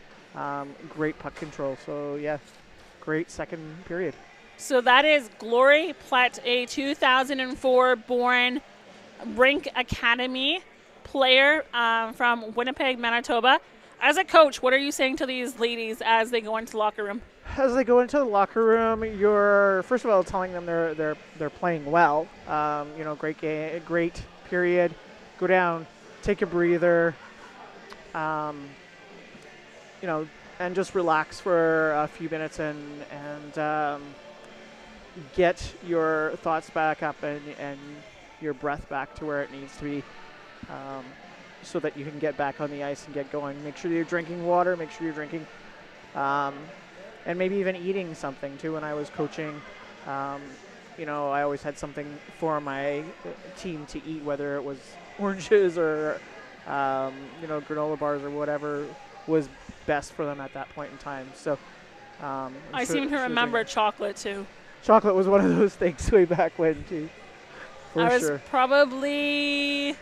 C: Great puck control. So, yeah, great second period.
A: So that is Glory Platt, a 2004 born Rink Academy player from Winnipeg, Manitoba. As a coach, what are you saying to these ladies as they go into the locker room?
C: As they go into the locker room, you're first of all telling them they're playing well. You know, great game, great period. Go down, take a breather. You know, and just relax for a few minutes and get your thoughts back up and your breath back to where it needs to be, so that you can get back on the ice and get going. Make sure you're drinking water. Make sure you're drinking, and maybe even eating something too. When I was coaching, you know, I always had something for my team to eat, whether it was oranges or you know, granola bars or whatever was best for them at that point in time. So
A: I seem to remember chocolate too.
C: Chocolate was one of those things way back when too.
A: I was probably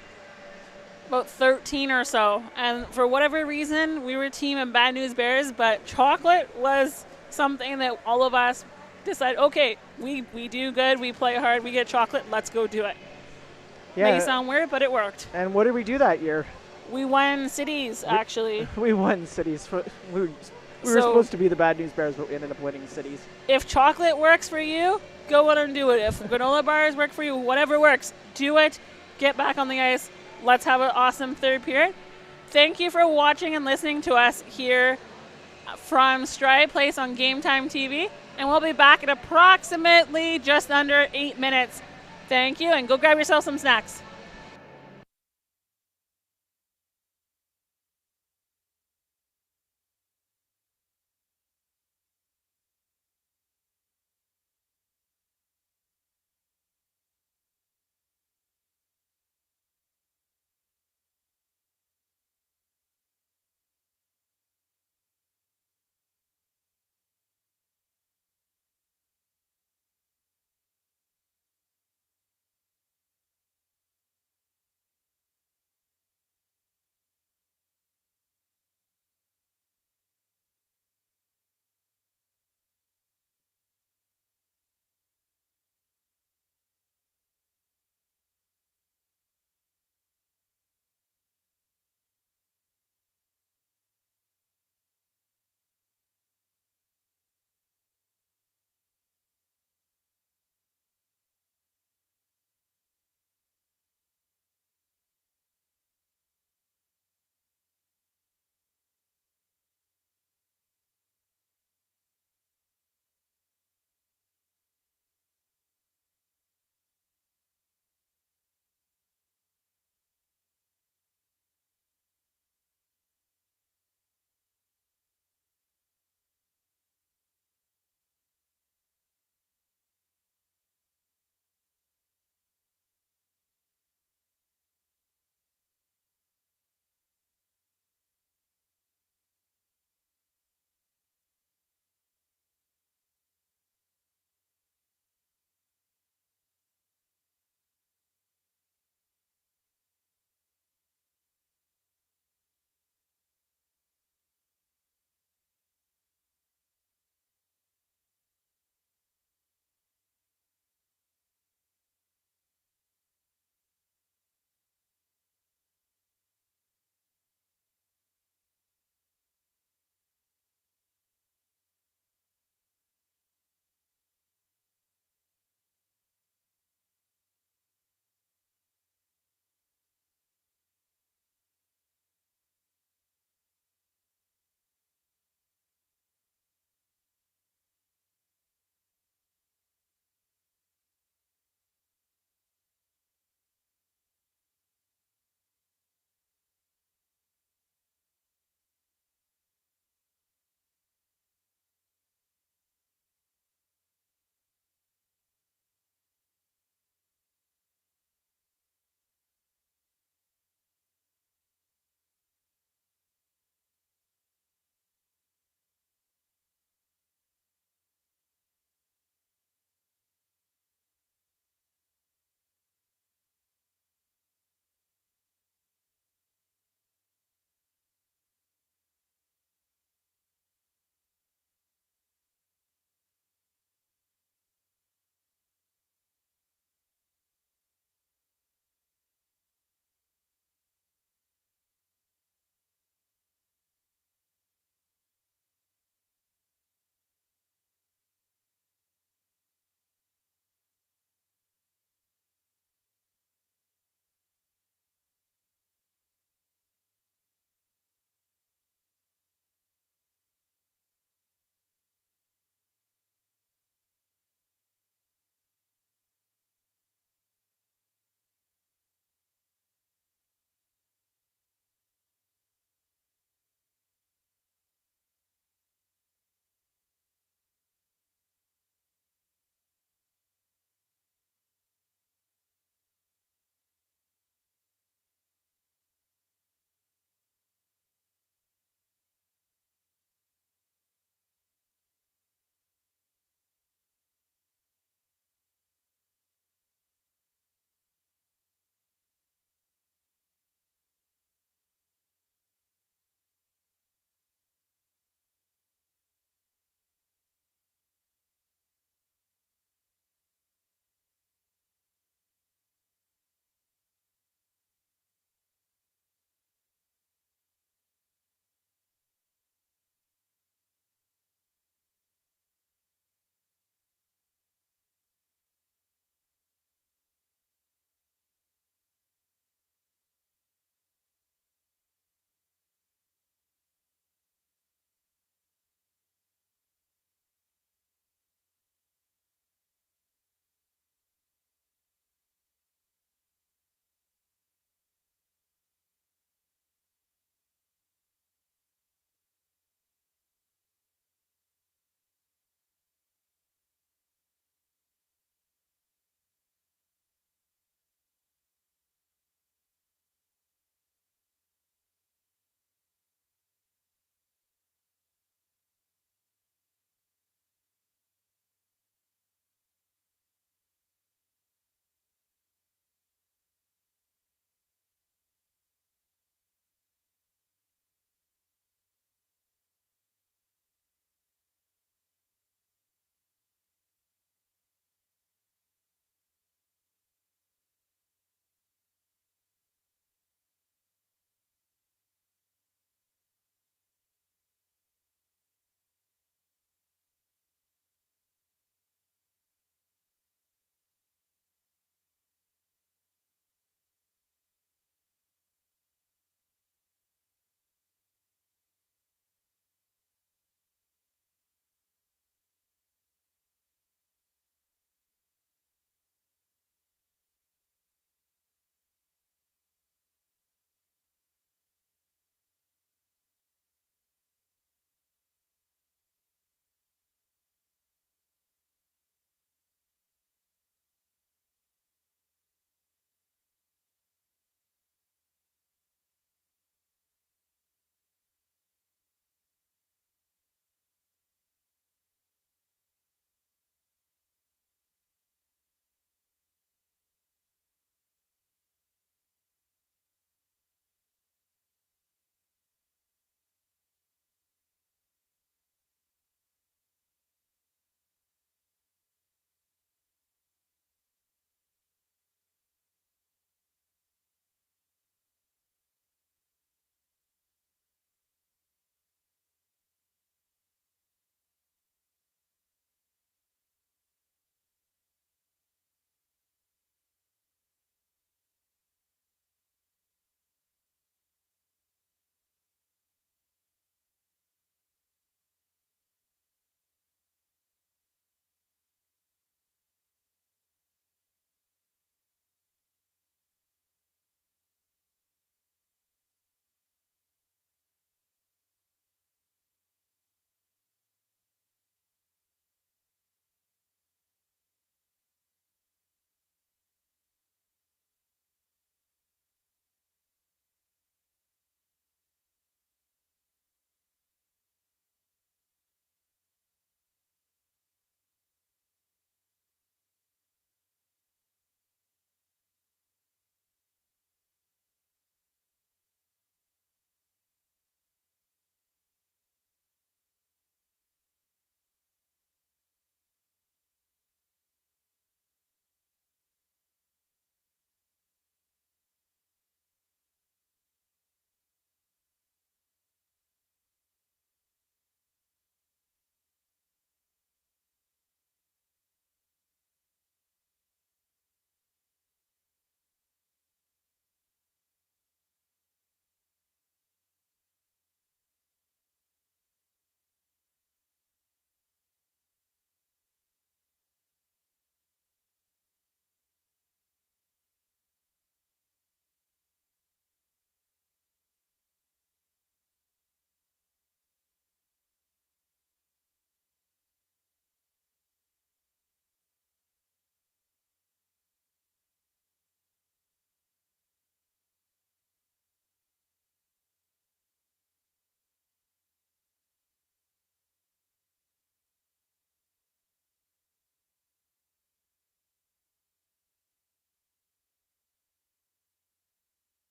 A: about 13 or so, and for whatever reason we were team of Bad News Bears, but chocolate was something that all of us decided, okay, we do good, we play hard, we get chocolate, let's go do it.
C: Yeah.
A: May sound weird, but it worked.
C: And what did we do that year?
A: We won cities, actually.
C: We won cities. We were supposed to be the Bad News Bears, but we ended up winning cities.
A: If chocolate works for you, go out and do it. If granola bars work for you, whatever works, do it. Get back on the ice. Let's have an awesome third period. Thank you for watching and listening to us here from Stride Place on Game Time TV. And we'll be back in approximately just under 8 minutes. Thank you, and go grab yourself some snacks.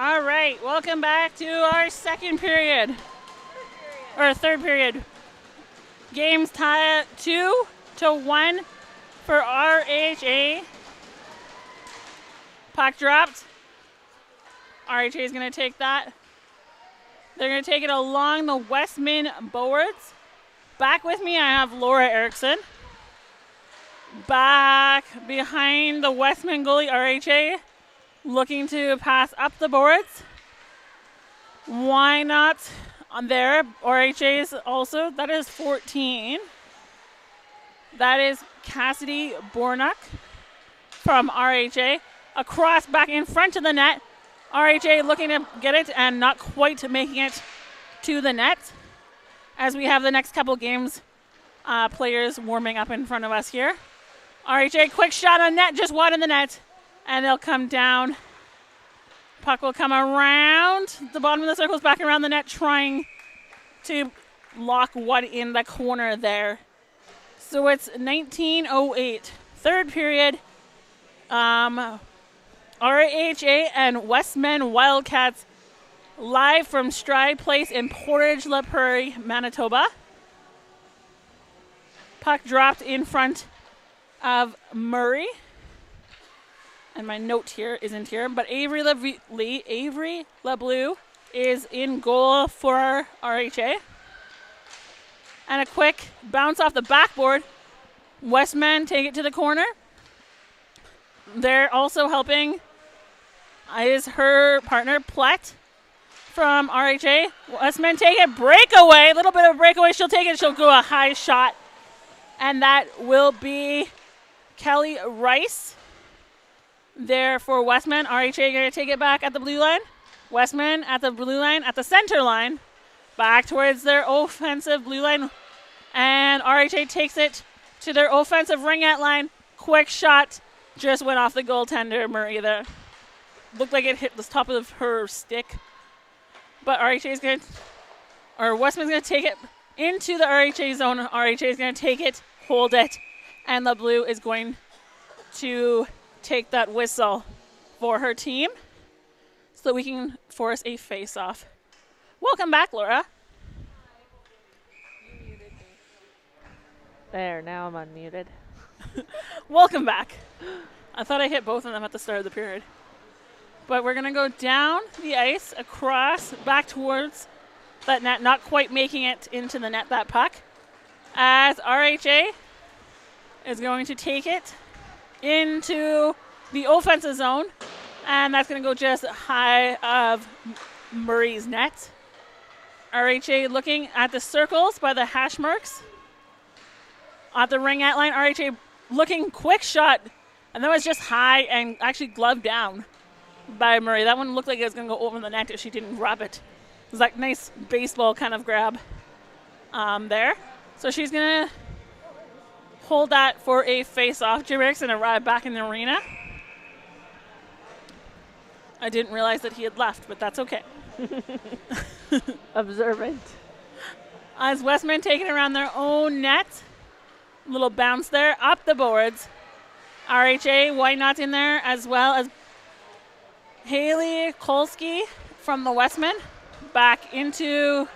A: All right, welcome back to our second period. Or third period. Games tie 2-1 for RHA. Puck dropped. RHA is going to take that. They're going to take it along the Westman boards. Back with me, I have Laura Erickson. Back behind the Westman goalie, RHA, looking to pass up the boards. Why not on there? RHA is also, that is 14. That is Cassidy Bornuck from RHA. Across back in front of the net. RHA looking to get it and not quite making it to the net. As we have the next couple games, players warming up in front of us here. RHA, quick shot on net, just wide in the net. And they'll come down. Puck will come around the bottom of the circles, back around the net, trying to lock one in the corner there. So it's 19:08, third period. RHA and Westman Wildcats live from Stride Place in Portage La Prairie, Manitoba. Puck dropped in front of Murray. And my note here isn't here, but Avery LeBleu is in goal for RHA. And a quick bounce off the backboard. Westman take it to the corner. They're also helping is her partner, Plett, from RHA. Westman take it, breakaway, a little bit of a breakaway. She'll take it, she'll go a high shot. And that will be Kelly Rice there for Westman. RHA going to take it back at the blue line. Westman at the blue line, at the center line. Back towards their offensive blue line. And RHA takes it to their offensive ringette line. Quick shot. Just went off the goaltender, Murray there. Looked like it hit the top of her stick. But Westman's going to take it into the RHA zone. RHA is going to take it, hold it, and LeBleu is going to take that whistle for her team so we can force a face-off. Welcome back, Laura.
B: There, now I'm unmuted.
A: Welcome back. I thought I hit both of them at the start of the period. But we're going to go down the ice, across, back towards that net, not quite making it into the net, that puck. As RHA is going to take it into the offensive zone. And that's going to go just high of Murray's net. RHA looking at the circles by the hash marks. At the ringette line, RHA looking, quick shot. And that was just high and actually gloved down by Murray. That one looked like it was going to go over the net if she didn't grab it. It was like nice baseball kind of grab there. So she's going to hold that for a face-off. Jim Erickson arrived back in the arena. I didn't realize that he had left, but that's okay.
B: Observant.
A: As Westman taking around their own net. Little bounce there, up the boards. RHA, why not in there, as well as Haley Kolsky from the Westman. Back into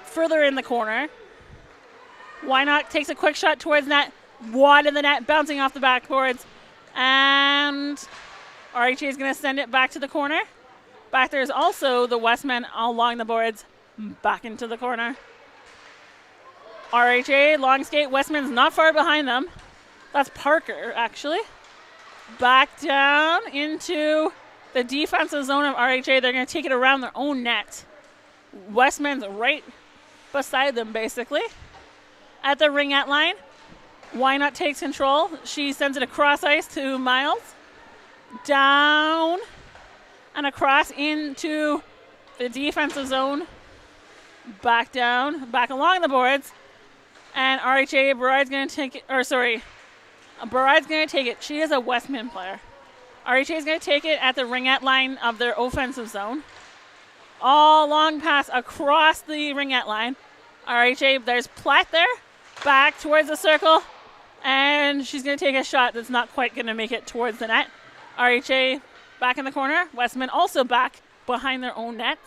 A: further in the corner. Why not takes a quick shot towards net, wide of the net, bouncing off the backboards. And RHA is going to send it back to the corner. Back there is also the Westman along the boards, back into the corner. RHA, long skate, Westman's not far behind them. That's Parker, actually. Back down into the defensive zone of RHA. They're going to take it around their own net. Westman's right beside them, basically. At the ringette line, Why Not takes control. She sends it across ice to Miles. Down and across into the defensive zone. Back down, back along the boards. And RHA, Baride's going to take it, Baride's going to take it. She is a Westman player. RHA is going to take it at the ringette line of their offensive zone. All long pass across the ringette line. RHA, there's Platt there. Back towards the circle. And she's going to take a shot that's not quite going to make it towards the net. RHA back in the corner. Westman also back behind their own net.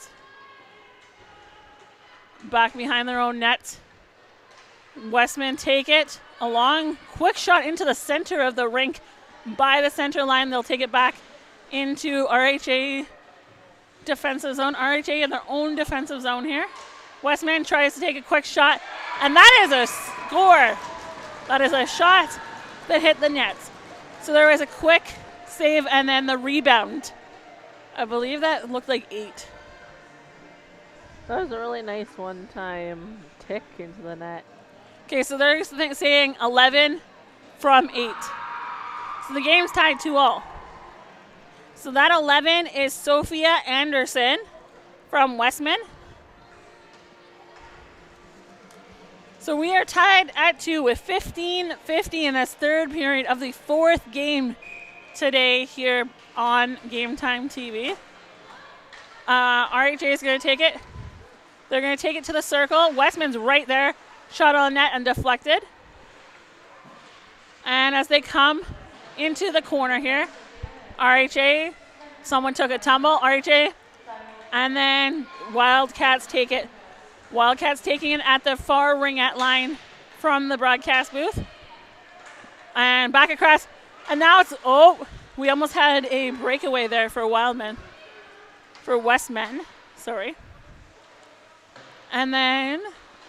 A: Back behind their own net. Westman take it. A long, quick shot into the center of the rink by the center line. They'll take it back into RHA defensive zone. RHA in their own defensive zone here. Westman tries to take a quick shot, and that is a score. That is a shot that hit the net. So there was a quick save and then the rebound. I believe that looked like 8.
B: That was a really nice one-time tick into the net.
A: Okay, so they're saying 11 from 8. So the game's tied 2-all. So that 11 is Sophia Anderson from Westman. So we are tied at 2 with 15:50 in this third period of the 4th game today here on Game Time TV. RHA is going to take it. They're going to take it to the circle. Westman's right there. Shot on net and deflected. And as they come into the corner here, RHA, someone took a tumble, RHA, and then Wildcats take it. Wildcats taking it at the far ringette line from the broadcast booth. And back across. And now it's, we almost had a breakaway there for Westman, sorry. And then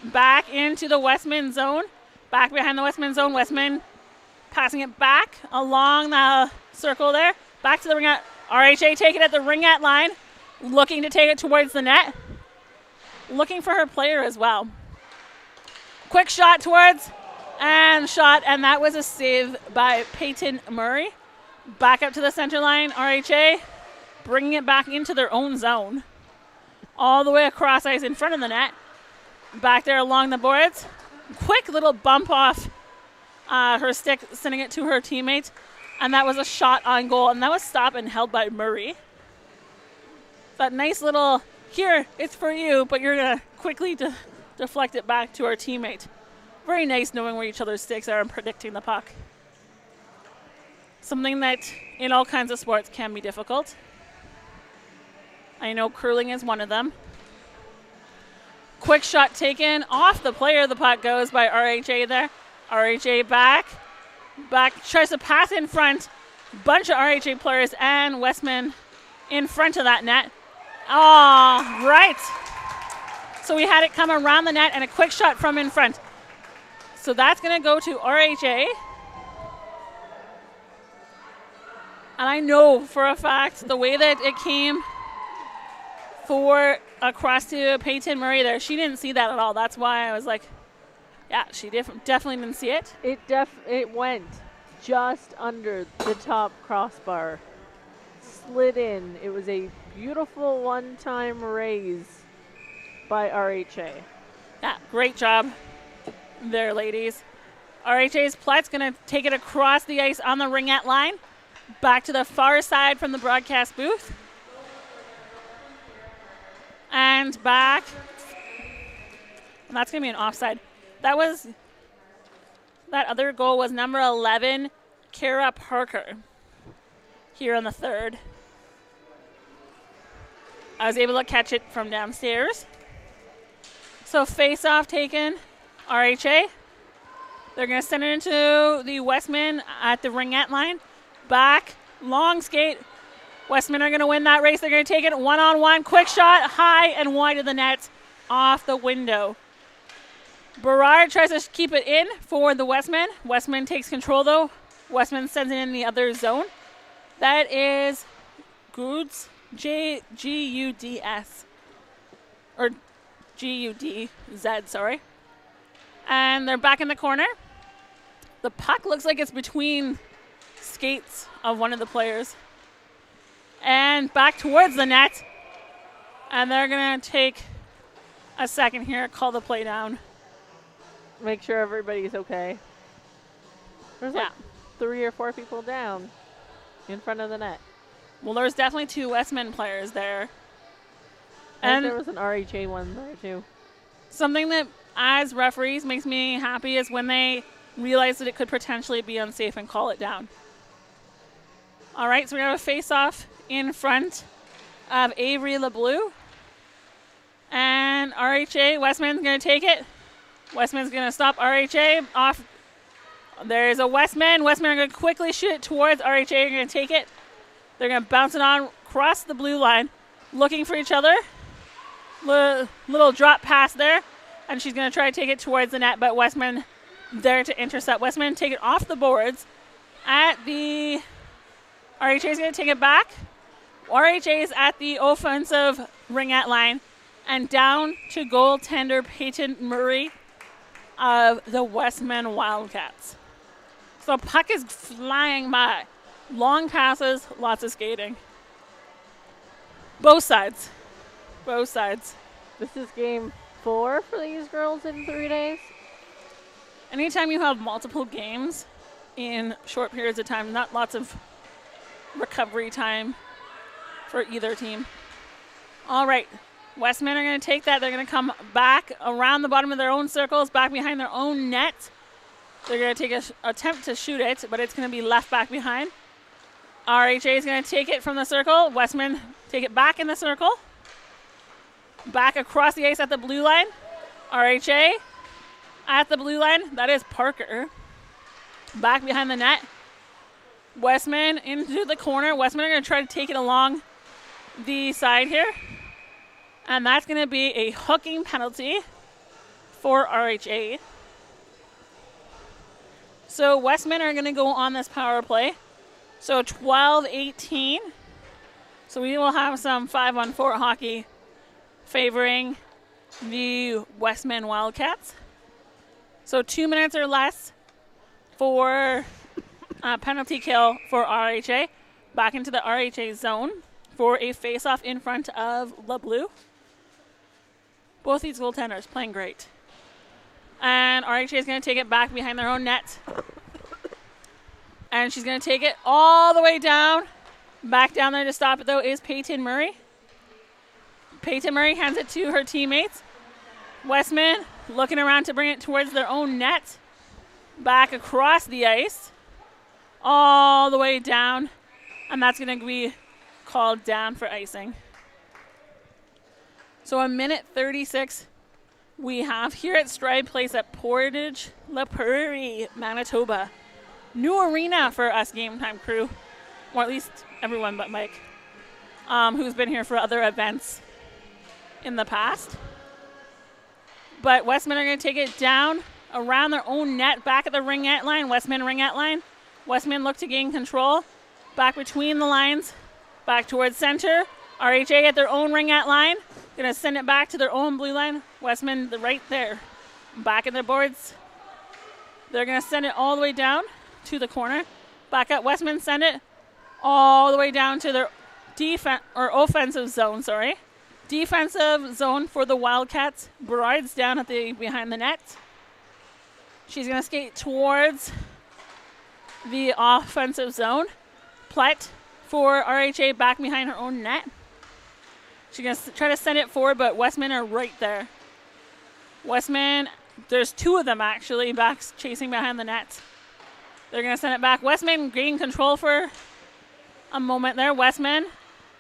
A: back into the Westman zone. Back behind the Westman zone. Westman passing it back along the circle there. Back to the ringette. RHA take it at the ringette line. Looking to take it towards the net. Looking for her player as well. Quick shot towards and shot. And that was a save by Peyton Murray. Back up to the center line. RHA bringing it back into their own zone. All the way across ice in front of the net. Back there along the boards. Quick little bump off her stick, sending it to her teammate. And that was a shot on goal. And that was stopped and held by Murray. That nice little, here, it's for you, but you're going to quickly deflect it back to our teammate. Very nice knowing where each other's sticks are and predicting the puck. Something that in all kinds of sports can be difficult. I know curling is one of them. Quick shot taken off the player. The puck goes by RHA there. RHA back, tries to pass in front. Bunch of RHA players and Westman in front of that net. Oh, right. So we had it come around the net and a quick shot from in front. So that's going to go to RHA. And I know for a fact the way that it came across to Peyton Murray there, she didn't see that at all. That's why I was like, yeah, she definitely didn't see it.
B: It went just under the top crossbar, slid in. It was a beautiful one-time raise by RHA.
A: Yeah, great job there, ladies. RHA's Platt's going to take it across the ice on the ringette line, back to the far side from the broadcast booth. And back. And that's going to be an offside. That other goal was number 11, Kara Parker, here on the third. I was able to catch it from downstairs. So face-off taken, RHA. They're going to send it into the Westman at the ringette line. Back, long skate. Westman are going to win that race. They're going to take it one-on-one. Quick shot, high and wide of the net, off the window. Berard tries to keep it in for the Westman. Westman takes control, though. Westman sends it in the other zone. That is Goods, G-U-D-S. Or G-U-D-Z, sorry. And they're back in the corner. The puck looks like it's between skates of one of the players. And back towards the net. And they're going to take a second here, call the play down.
B: Make sure everybody's okay. There's like 3 or 4 people down in front of the net.
A: Well, there's definitely 2 Westman players there.
B: And there was an RHA one there too.
A: Something that, as referees, makes me happy is when they realize that it could potentially be unsafe and call it down. All right, so we have a face-off in front of Avery LeBlue. And RHA, Westman's going to take it. Westman's going to stop RHA off. There's a Westman. Westman are going to quickly shoot it towards RHA. They're going to take it. They're going to bounce it on across the blue line, looking for each other. Little drop pass there, and she's going to try to take it towards the net, but Westman there to intercept. Westman take it off the boards. At the RHA is going to take it back. RHA is at the offensive ringette line, and down to goaltender Peyton Murray of the Westman Wildcats. So puck is flying by. Long passes, lots of skating. Both sides. Both sides.
B: This is game 4 for these girls in 3 days.
A: Anytime you have multiple games in short periods of time, not lots of recovery time for either team. All right. Westman are going to take that. They're going to come back around the bottom of their own circles, back behind their own net. They're going to take an attempt to shoot it, but it's going to be left back behind. RHA is going to take it from the circle. Westman take it back in the circle. Back across the ice at the blue line. RHA at the blue line. That is Parker. Back behind the net. Westman into the corner. Westman are going to try to take it along the side here. And that's going to be a hooking penalty for RHA. So Westman are going to go on this power play. So 12-18. So we will have some 5-on-4 hockey favoring the Westman Wildcats. So 2 minutes or less for a penalty kill for RHA. Back into the RHA zone for a face-off in front of LeBlue. Both these goaltenders playing great. And RHA is going to take it back behind their own net. And she's going to take it all the way down. Back down there to stop it, though, is Peyton Murray. Peyton Murray hands it to her teammates. Westman looking around to bring it towards their own net. Back across the ice. All the way down. And that's going to be called down for icing. So a minute 36 we have here at Stride Place at Portage La Prairie, Manitoba. New arena for us Game Time crew, or at least everyone but Mike, who's been here for other events in the past. But Westman are going to take it down around their own net, back at the ringette line, Westman ringette line. Westman look to gain control, back between the lines, back towards center. RHA at their own ringette line, going to send it back to their own blue line. Westman right there, back at their boards. They're going to send it all the way down to the corner. Back at Westman, send it all the way down to their offensive zone, defensive zone for the Wildcats. Berard's down at the behind the net. She's going to skate towards the offensive zone. Plett for RHA back behind her own net. She's going to try to send it forward, but Westman are right there. Westman, there's two of them actually back chasing behind the net. They're going to send it back. Westman gaining control for a moment there. Westman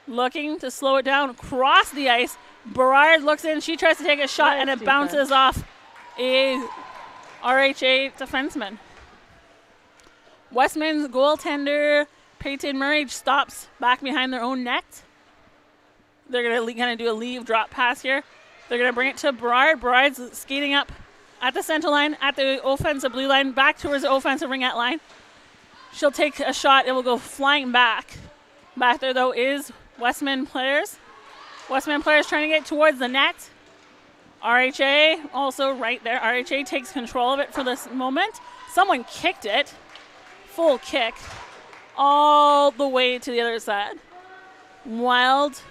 A: looking to slow it down, cross the ice. Berard looks in. She tries to take a shot, and it bounces off a RHA defenseman. Westman's goaltender, Peyton Murray, stops back behind their own net. They're going to do a leave drop pass here. They're going to bring it to Berard. Berard's skating up at the center line, at the offensive blue line, back towards the offensive ringette line. She'll take a shot. It will go flying back. Back there, though, is Westman players. Westman players trying to get towards the net. RHA also right there. RHA takes control of it for this moment. Someone kicked it. Full kick. All the way to the other side. Wildcats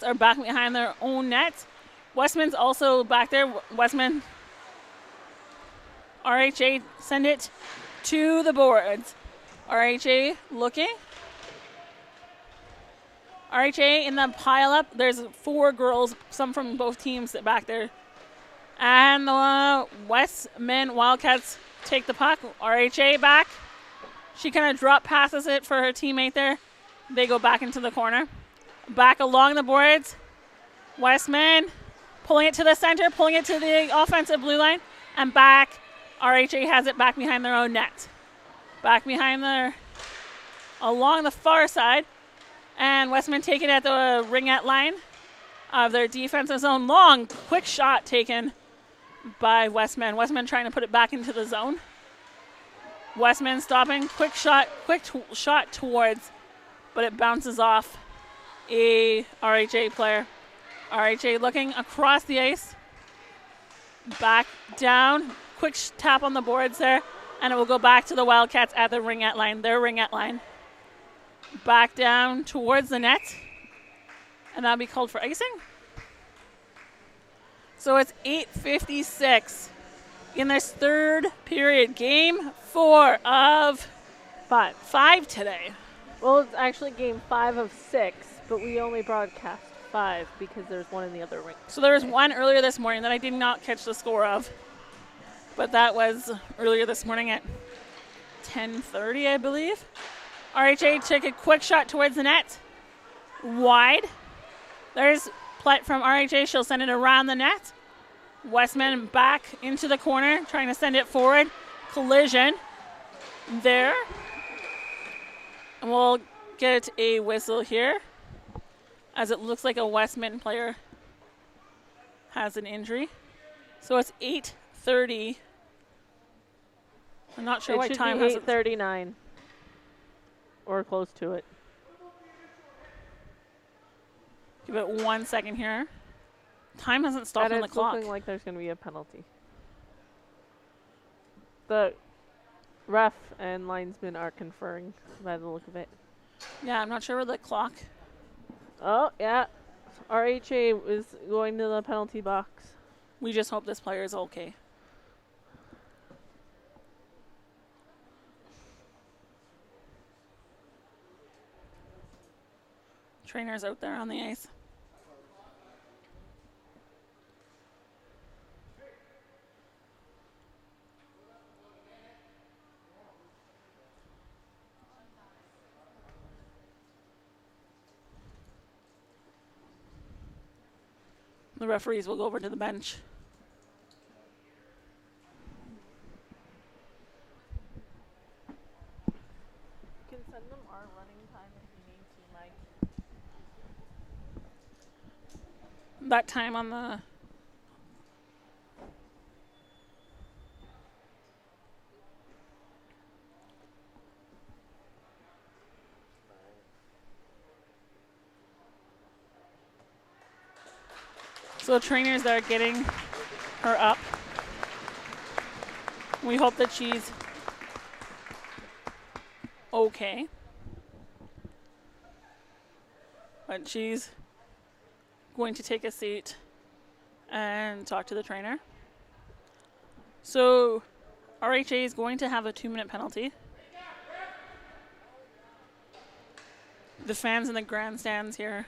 A: are back behind their own net. Westman's also back there. Westman, RHA send it to the boards. RHA looking. RHA in the pile up. There's 4 girls, some from both teams back there. And the Westman Wildcats take the puck. RHA back. She kind of drop passes it for her teammate there. They go back into the corner. Back along the boards. Westman pulling it to the center, pulling it to the offensive blue line, and back. RHA has it back behind their own net. Back behind along the far side. And Westman taking it at the ringette line of their defensive zone. Long, quick shot taken by Westman. Westman trying to put it back into the zone. Westman stopping, quick shot towards, but it bounces off a RHA player. RHA looking across the ice. Back down, quick tap on the boards there, and it will go back to the Wildcats at the ringette line, their ringette line. Back down towards the net, and that'll be called for icing. So it's 8:56 in this third period. Game 4 of 5 today.
B: Well, it's actually game 5 of 6, but we only broadcast 5 because there's one in the other ring.
A: So there was one earlier this morning that I did not catch the score of, but that was earlier this morning at 10:30, I believe. RHA took a quick shot towards the net. Wide. There's Platt from RHA. She'll send it around the net. Westman back into the corner, trying to send it forward. Collision there. And we'll get a whistle here, as it looks like a Westman player has an injury. So it's 8:30. I'm not sure why time has it.
B: 8:39 or close to it.
A: Give it 1 second here. Time hasn't stopped on the clock.
B: It's looking like there's going to be a penalty. The ref and linesman are conferring by the look of it.
A: Yeah, I'm not sure where the clock.
B: Oh, yeah. RHA is going to the penalty box.
A: We just hope this player is okay. Trainer's out there on the ice. The referees will go over to the bench.
B: You can send them our running time if you need to, Mike.
A: That time on the... So trainers are getting her up. We hope that she's okay. But she's going to take a seat and talk to the trainer. So RHA is going to have a 2-minute penalty. The fans in the grandstands here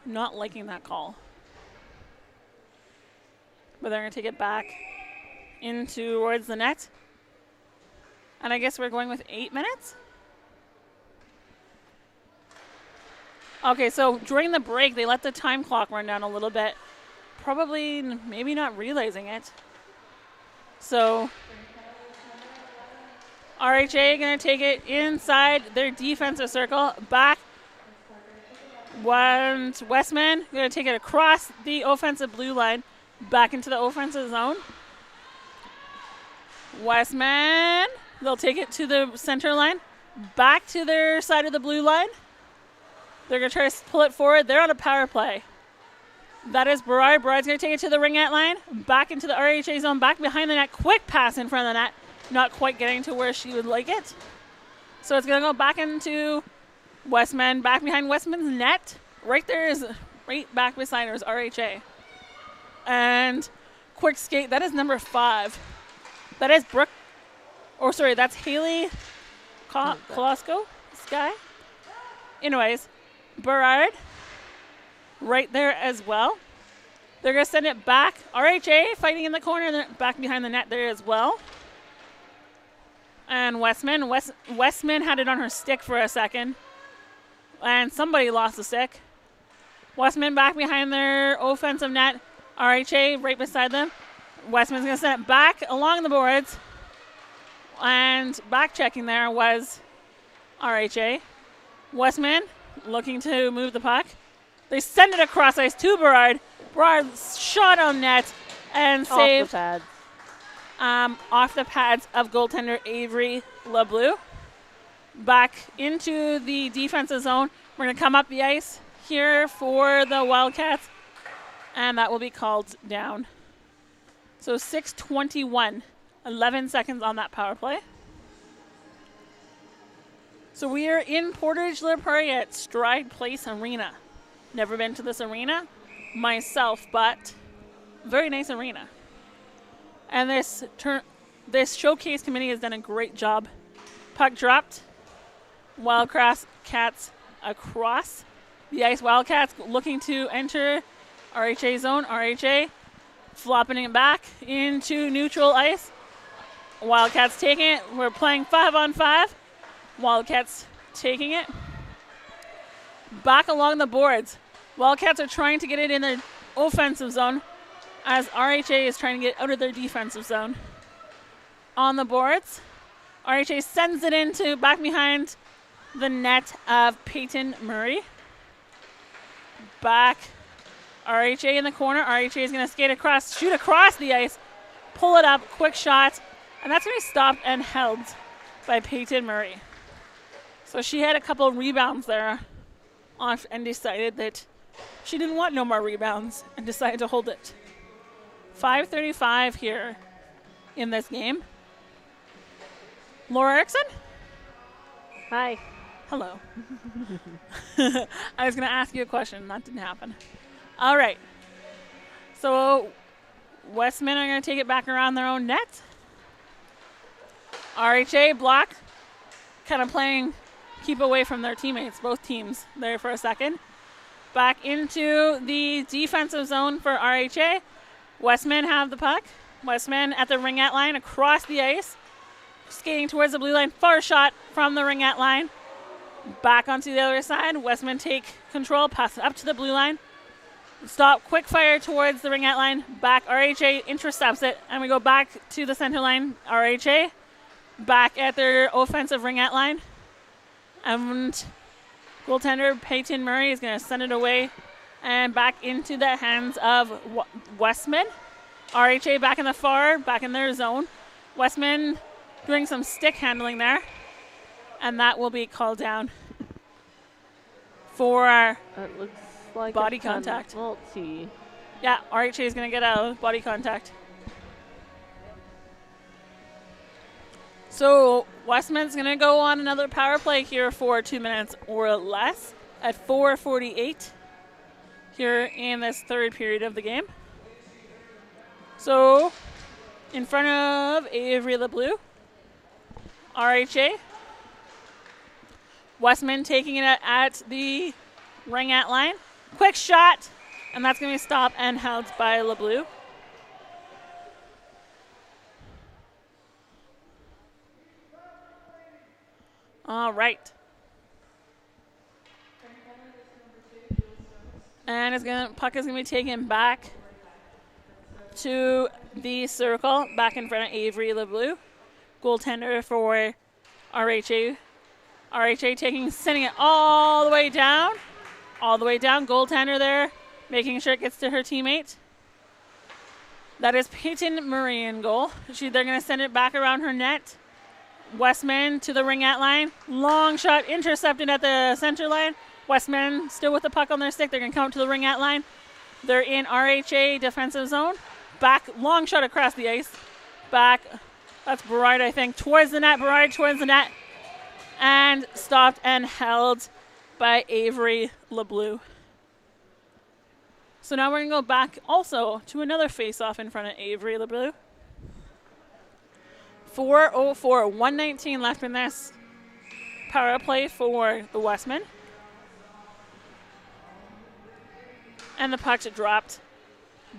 A: not liking that call. But they're going to take it back in towards the net. And I guess we're going with 8 minutes? Okay, so during the break, they let the time clock run down a little bit. Probably, maybe not realizing it. So, RHA going to take it inside their defensive circle. Back. Westman going to take it across the offensive blue line. Back into the offensive zone. Westman, they'll take it to the center line. Back to their side of the blue line. They're going to try to pull it forward. They're on a power play. That is Berard. Berard's going to take it to the ringette line. Back into the RHA zone. Back behind the net. Quick pass in front of the net. Not quite getting to where she would like it. So it's going to go back into Westman. Back behind Westman's net. Right there is, right back beside her is RHA. And quick skate. That is number 5. That is Brooke. Or sorry, that's Haley Kolosko. This guy. Anyways, Berard right there as well. They're going to send it back. RHA fighting in the corner, back behind the net there as well. And Westman had it on her stick for a second. and somebody lost the stick. Westman back behind their offensive net. RHA right beside them. Westman's going to send it back along the boards. And back checking there was RHA. Westman looking to move the puck. They send it across ice to Berard. Berard shot on net and saved off the pads of goaltender Avery LeBleu. Back into the defensive zone. We're going to come up the ice here for the Wildcats, and that will be called down. So 6:21, 11 seconds on that power play. So we are in Portage La Prairie at Stride Place Arena. Never been to this arena myself, but very nice arena. And this showcase committee has done a great job. Puck dropped. Wildcats across the ice. Wildcats looking to enter RHA zone. RHA flopping it back into neutral ice. Wildcats taking it. We're playing 5-on-5. Wildcats taking it. Back along the boards. Wildcats are trying to get it in their offensive zone as RHA is trying to get out of their defensive zone. On the boards, RHA sends it into back behind the net of Peyton Murray. Back, RHA in the corner. RHA is going to skate across, shoot across the ice, pull it up, quick shot, and that's going to be stopped and held by Peyton Murray. So she had a couple rebounds there off and decided that she didn't want no more rebounds and decided to hold it. 5:35 here in this game. Laura Erickson?
B: Hi.
A: Hello. I was going to ask you a question. That didn't happen. All right. So Westman are going to take it back around their own net. RHA block, kind of playing keep away from their teammates, both teams there for a second. Back into the defensive zone for RHA. Westman have the puck. Westman at the ringette line across the ice. Skating towards the blue line. Far shot from the ringette line. Back onto the other side. Westman take control. Pass it up to the blue line. Stop. Quick fire towards the ringette line. Back. RHA intercepts it. And we go back to the center line. RHA back at their offensive ringette line. And goaltender Peyton Murray is going to send it away and back into the hands of Westman. RHA back in the far, back in their zone. Westman doing some stick handling there. And that will be called down for
B: That looks like
A: body contact.
B: Multi.
A: Yeah, RHA is going to get a body contact. So Westman's going to go on another power play here for 2 minutes or less at 4:48 here in this third period of the game. So in front of Avery LeBleu, RHA. Westman taking it at the ringette line. Quick shot, and that's going to be stopped and held by LeBleu. All right. And puck is going to be taken back to the circle, back in front of Avery LeBleu. Goaltender for RHA. RHA sending it all the way down. All the way down. Goaltender there, making sure it gets to her teammate. That is Peyton Murray in goal. They're going to send it back around her net. Westman to the ringette line. Long shot intercepted at the center line. Westman still with the puck on their stick. They're going to come to the ringette line. They're in RHA defensive zone. Back, long shot across the ice. Back, that's Berard, I think, towards the net. Berard towards the net. And stopped and held by Avery LeBleu. So now we're going to go back also to another face-off in front of Avery LeBleu. 4:04, 1:19 left in this power play for the Westmen. And the puck's dropped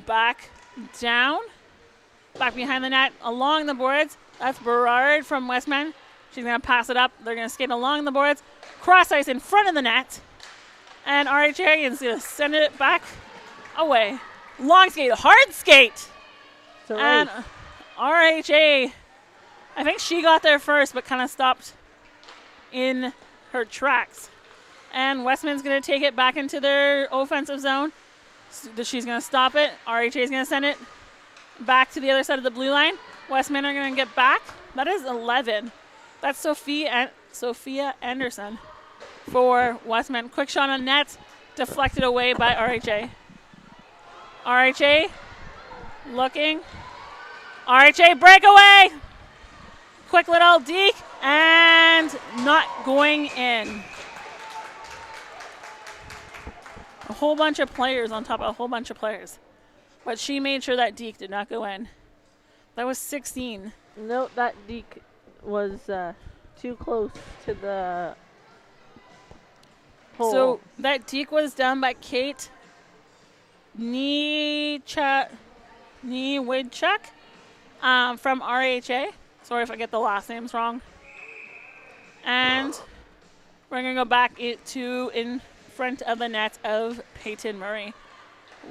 A: back down, back behind the net, along the boards. That's Berard from Westman. She's going to pass it up. They're going to skate along the boards. Cross ice in front of the net. And RHA is going to send it back away. Long skate, hard skate.
B: So
A: And RHA, I think she got there first, but kind of stopped in her tracks. And Westman's going to take it back into their offensive zone. She's going to stop it. RHA is going to send it back to the other side of the blue line. Westman are going to get back. That is 11. That's Sophia Anderson for Westman. Quick shot on net, deflected away by RHA. RHA looking. RHA breakaway. Quick little deke and not going in. A whole bunch of players on top of a whole bunch of players. But she made sure that deke did not go in. That was 16.
B: No, that deke was too close to the hole.
A: So that deke was done by Kate Niewidchuk from RHA. Sorry if I get the last names wrong. And we're going to go back in front of the net of Peyton Murray.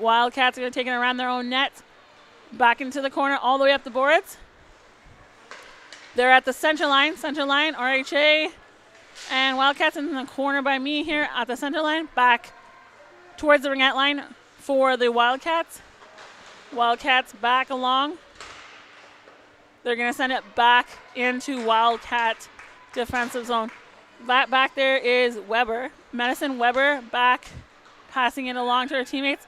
A: Wildcats are going to take it around their own net. Back into the corner, all the way up the boards. They're at the center line, RHA, and Wildcats in the corner by me here at the center line. Back towards the ringette line for the Wildcats. Wildcats back along. They're going to send it back into Wildcat defensive zone. Back there is Weber. Madison Weber back, passing it along to her teammates.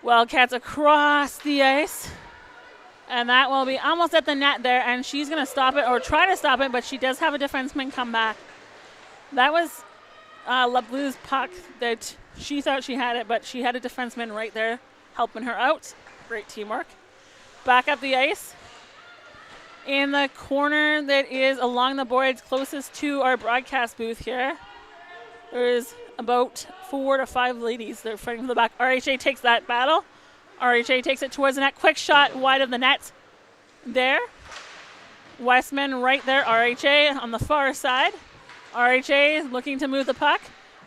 A: Wildcats across the ice. And that will be almost at the net there. And she's going to stop it, or try to stop it, but she does have a defenseman come back. That was LeBlue's puck that she thought she had it, but she had a defenseman right there helping her out. Great teamwork. Back up the ice. In the corner that is along the boards closest to our broadcast booth here, there's about 4 to 5 ladies. They're fighting for the back. RHA takes that battle. RHA takes it towards the net. Quick shot wide of the net there. Westman right there. RHA on the far side. RHA looking to move the puck.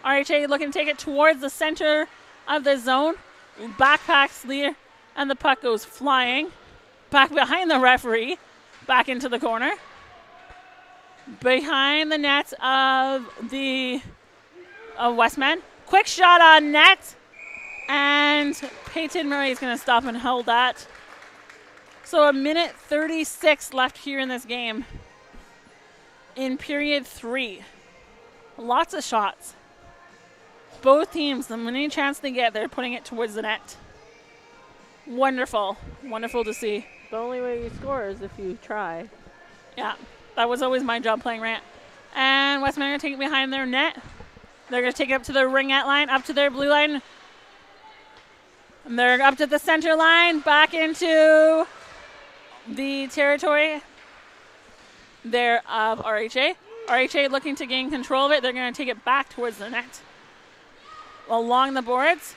A: RHA looking to take it towards the center of the zone. Backpacks Lear, and the puck goes flying back behind the referee. Back into the corner. Behind the net of Westman. Quick shot on net. And Peyton Murray is going to stop and hold that. So 1:36 left here in this game. In period 3. Lots of shots. Both teams, the many chance they get, they're putting it towards the net. Wonderful. Wonderful to see.
B: The only way you score is if you try.
A: Yeah, that was always my job playing rant. And Westman are going to take it behind their net. They're going to take it up to their ringette line, up to their blue line. And they're up to the center line, back into the territory there of RHA. RHA looking to gain control of it. They're going to take it back towards the net. Along the boards.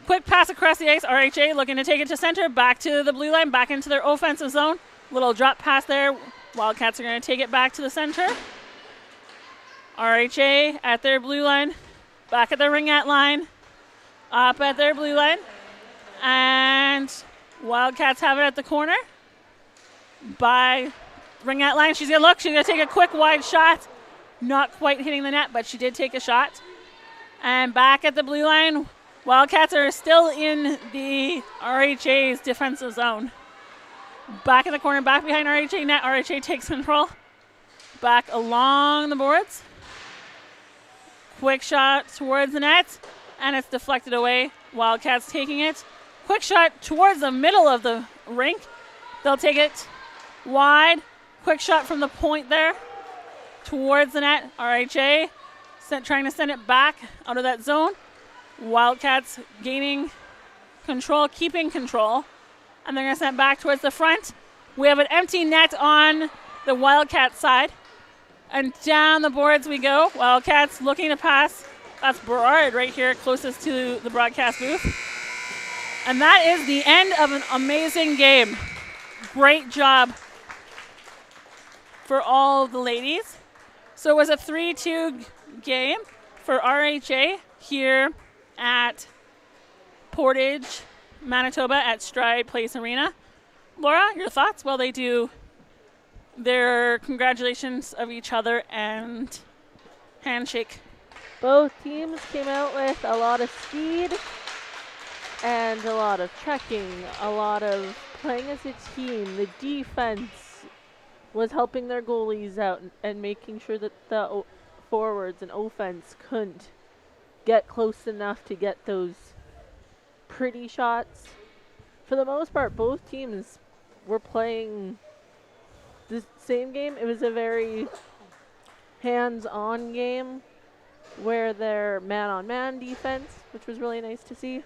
A: Quick pass across the ice. RHA looking to take it to center. Back to the blue line. Back into their offensive zone. Little drop pass there. Wildcats are going to take it back to the center. RHA at their blue line. Back at their ringette line. Up at their blue line. And Wildcats have it at the corner. By ringette line. She's going to look. She's going to take a quick wide shot. Not quite hitting the net, but she did take a shot. And back at the blue line. Wildcats are still in the RHA's defensive zone. Back in the corner, back behind RHA net. RHA takes control. Back along the boards. Quick shot towards the net, and it's deflected away. Wildcats taking it. Quick shot towards the middle of the rink. They'll take it wide. Quick shot from the point there towards the net. RHA trying to send it back out of that zone. Wildcats gaining control, keeping control. And they're going to send it back towards the front. We have an empty net on the Wildcat side. And down the boards we go. Wildcats looking to pass. That's Berard right here closest to the broadcast booth. And that is the end of an amazing game. Great job for all the ladies. So it was a 3-2 game for RHA. here at Portage, Manitoba at Stride Place Arena. Laura, your thoughts while they do their congratulations of each other and handshake?
B: Both teams came out with a lot of speed and a lot of checking, a lot of playing as a team. The defense was helping their goalies out and making sure that the forwards and offense couldn't get close enough to get those pretty shots. For the most part, both teams were playing the same game. It was a very hands-on game where their man-on-man defense, which was really nice to see.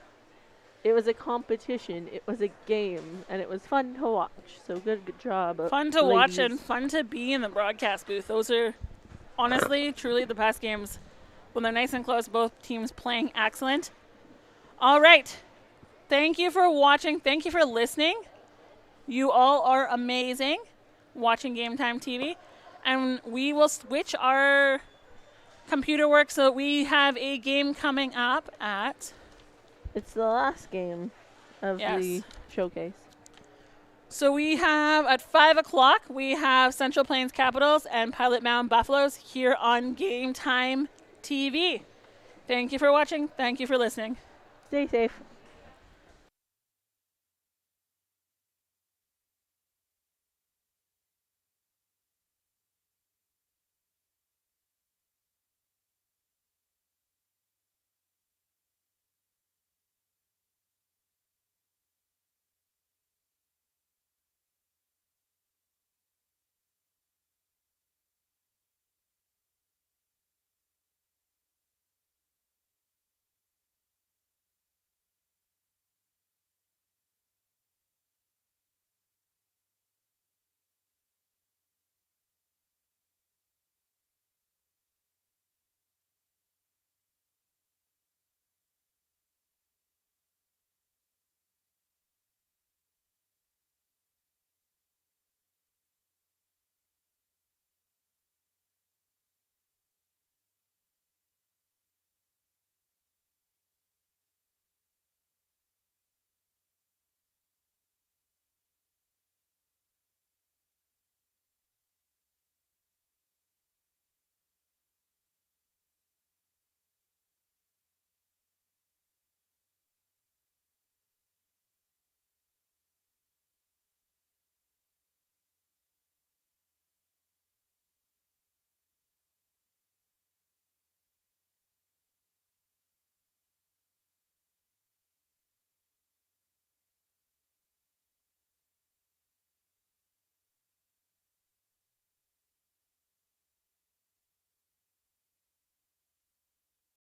B: It was a competition, it was a game, and it was fun to watch. So good job.
A: Fun to watch and fun to be in the broadcast booth. Those are honestly, truly the best games when they're nice and close, both teams playing excellent. All right. Thank you for watching. Thank you for listening. You all are amazing watching Game Time TV. And we will switch our computer work so we have a game coming up at...
B: It's the last game of the showcase.
A: So we have at 5 o'clock, we have Central Plains Capitals and Pilot Mound Buffaloes here on Game Time TV. Thank you for watching. Thank you for listening.
B: Stay safe.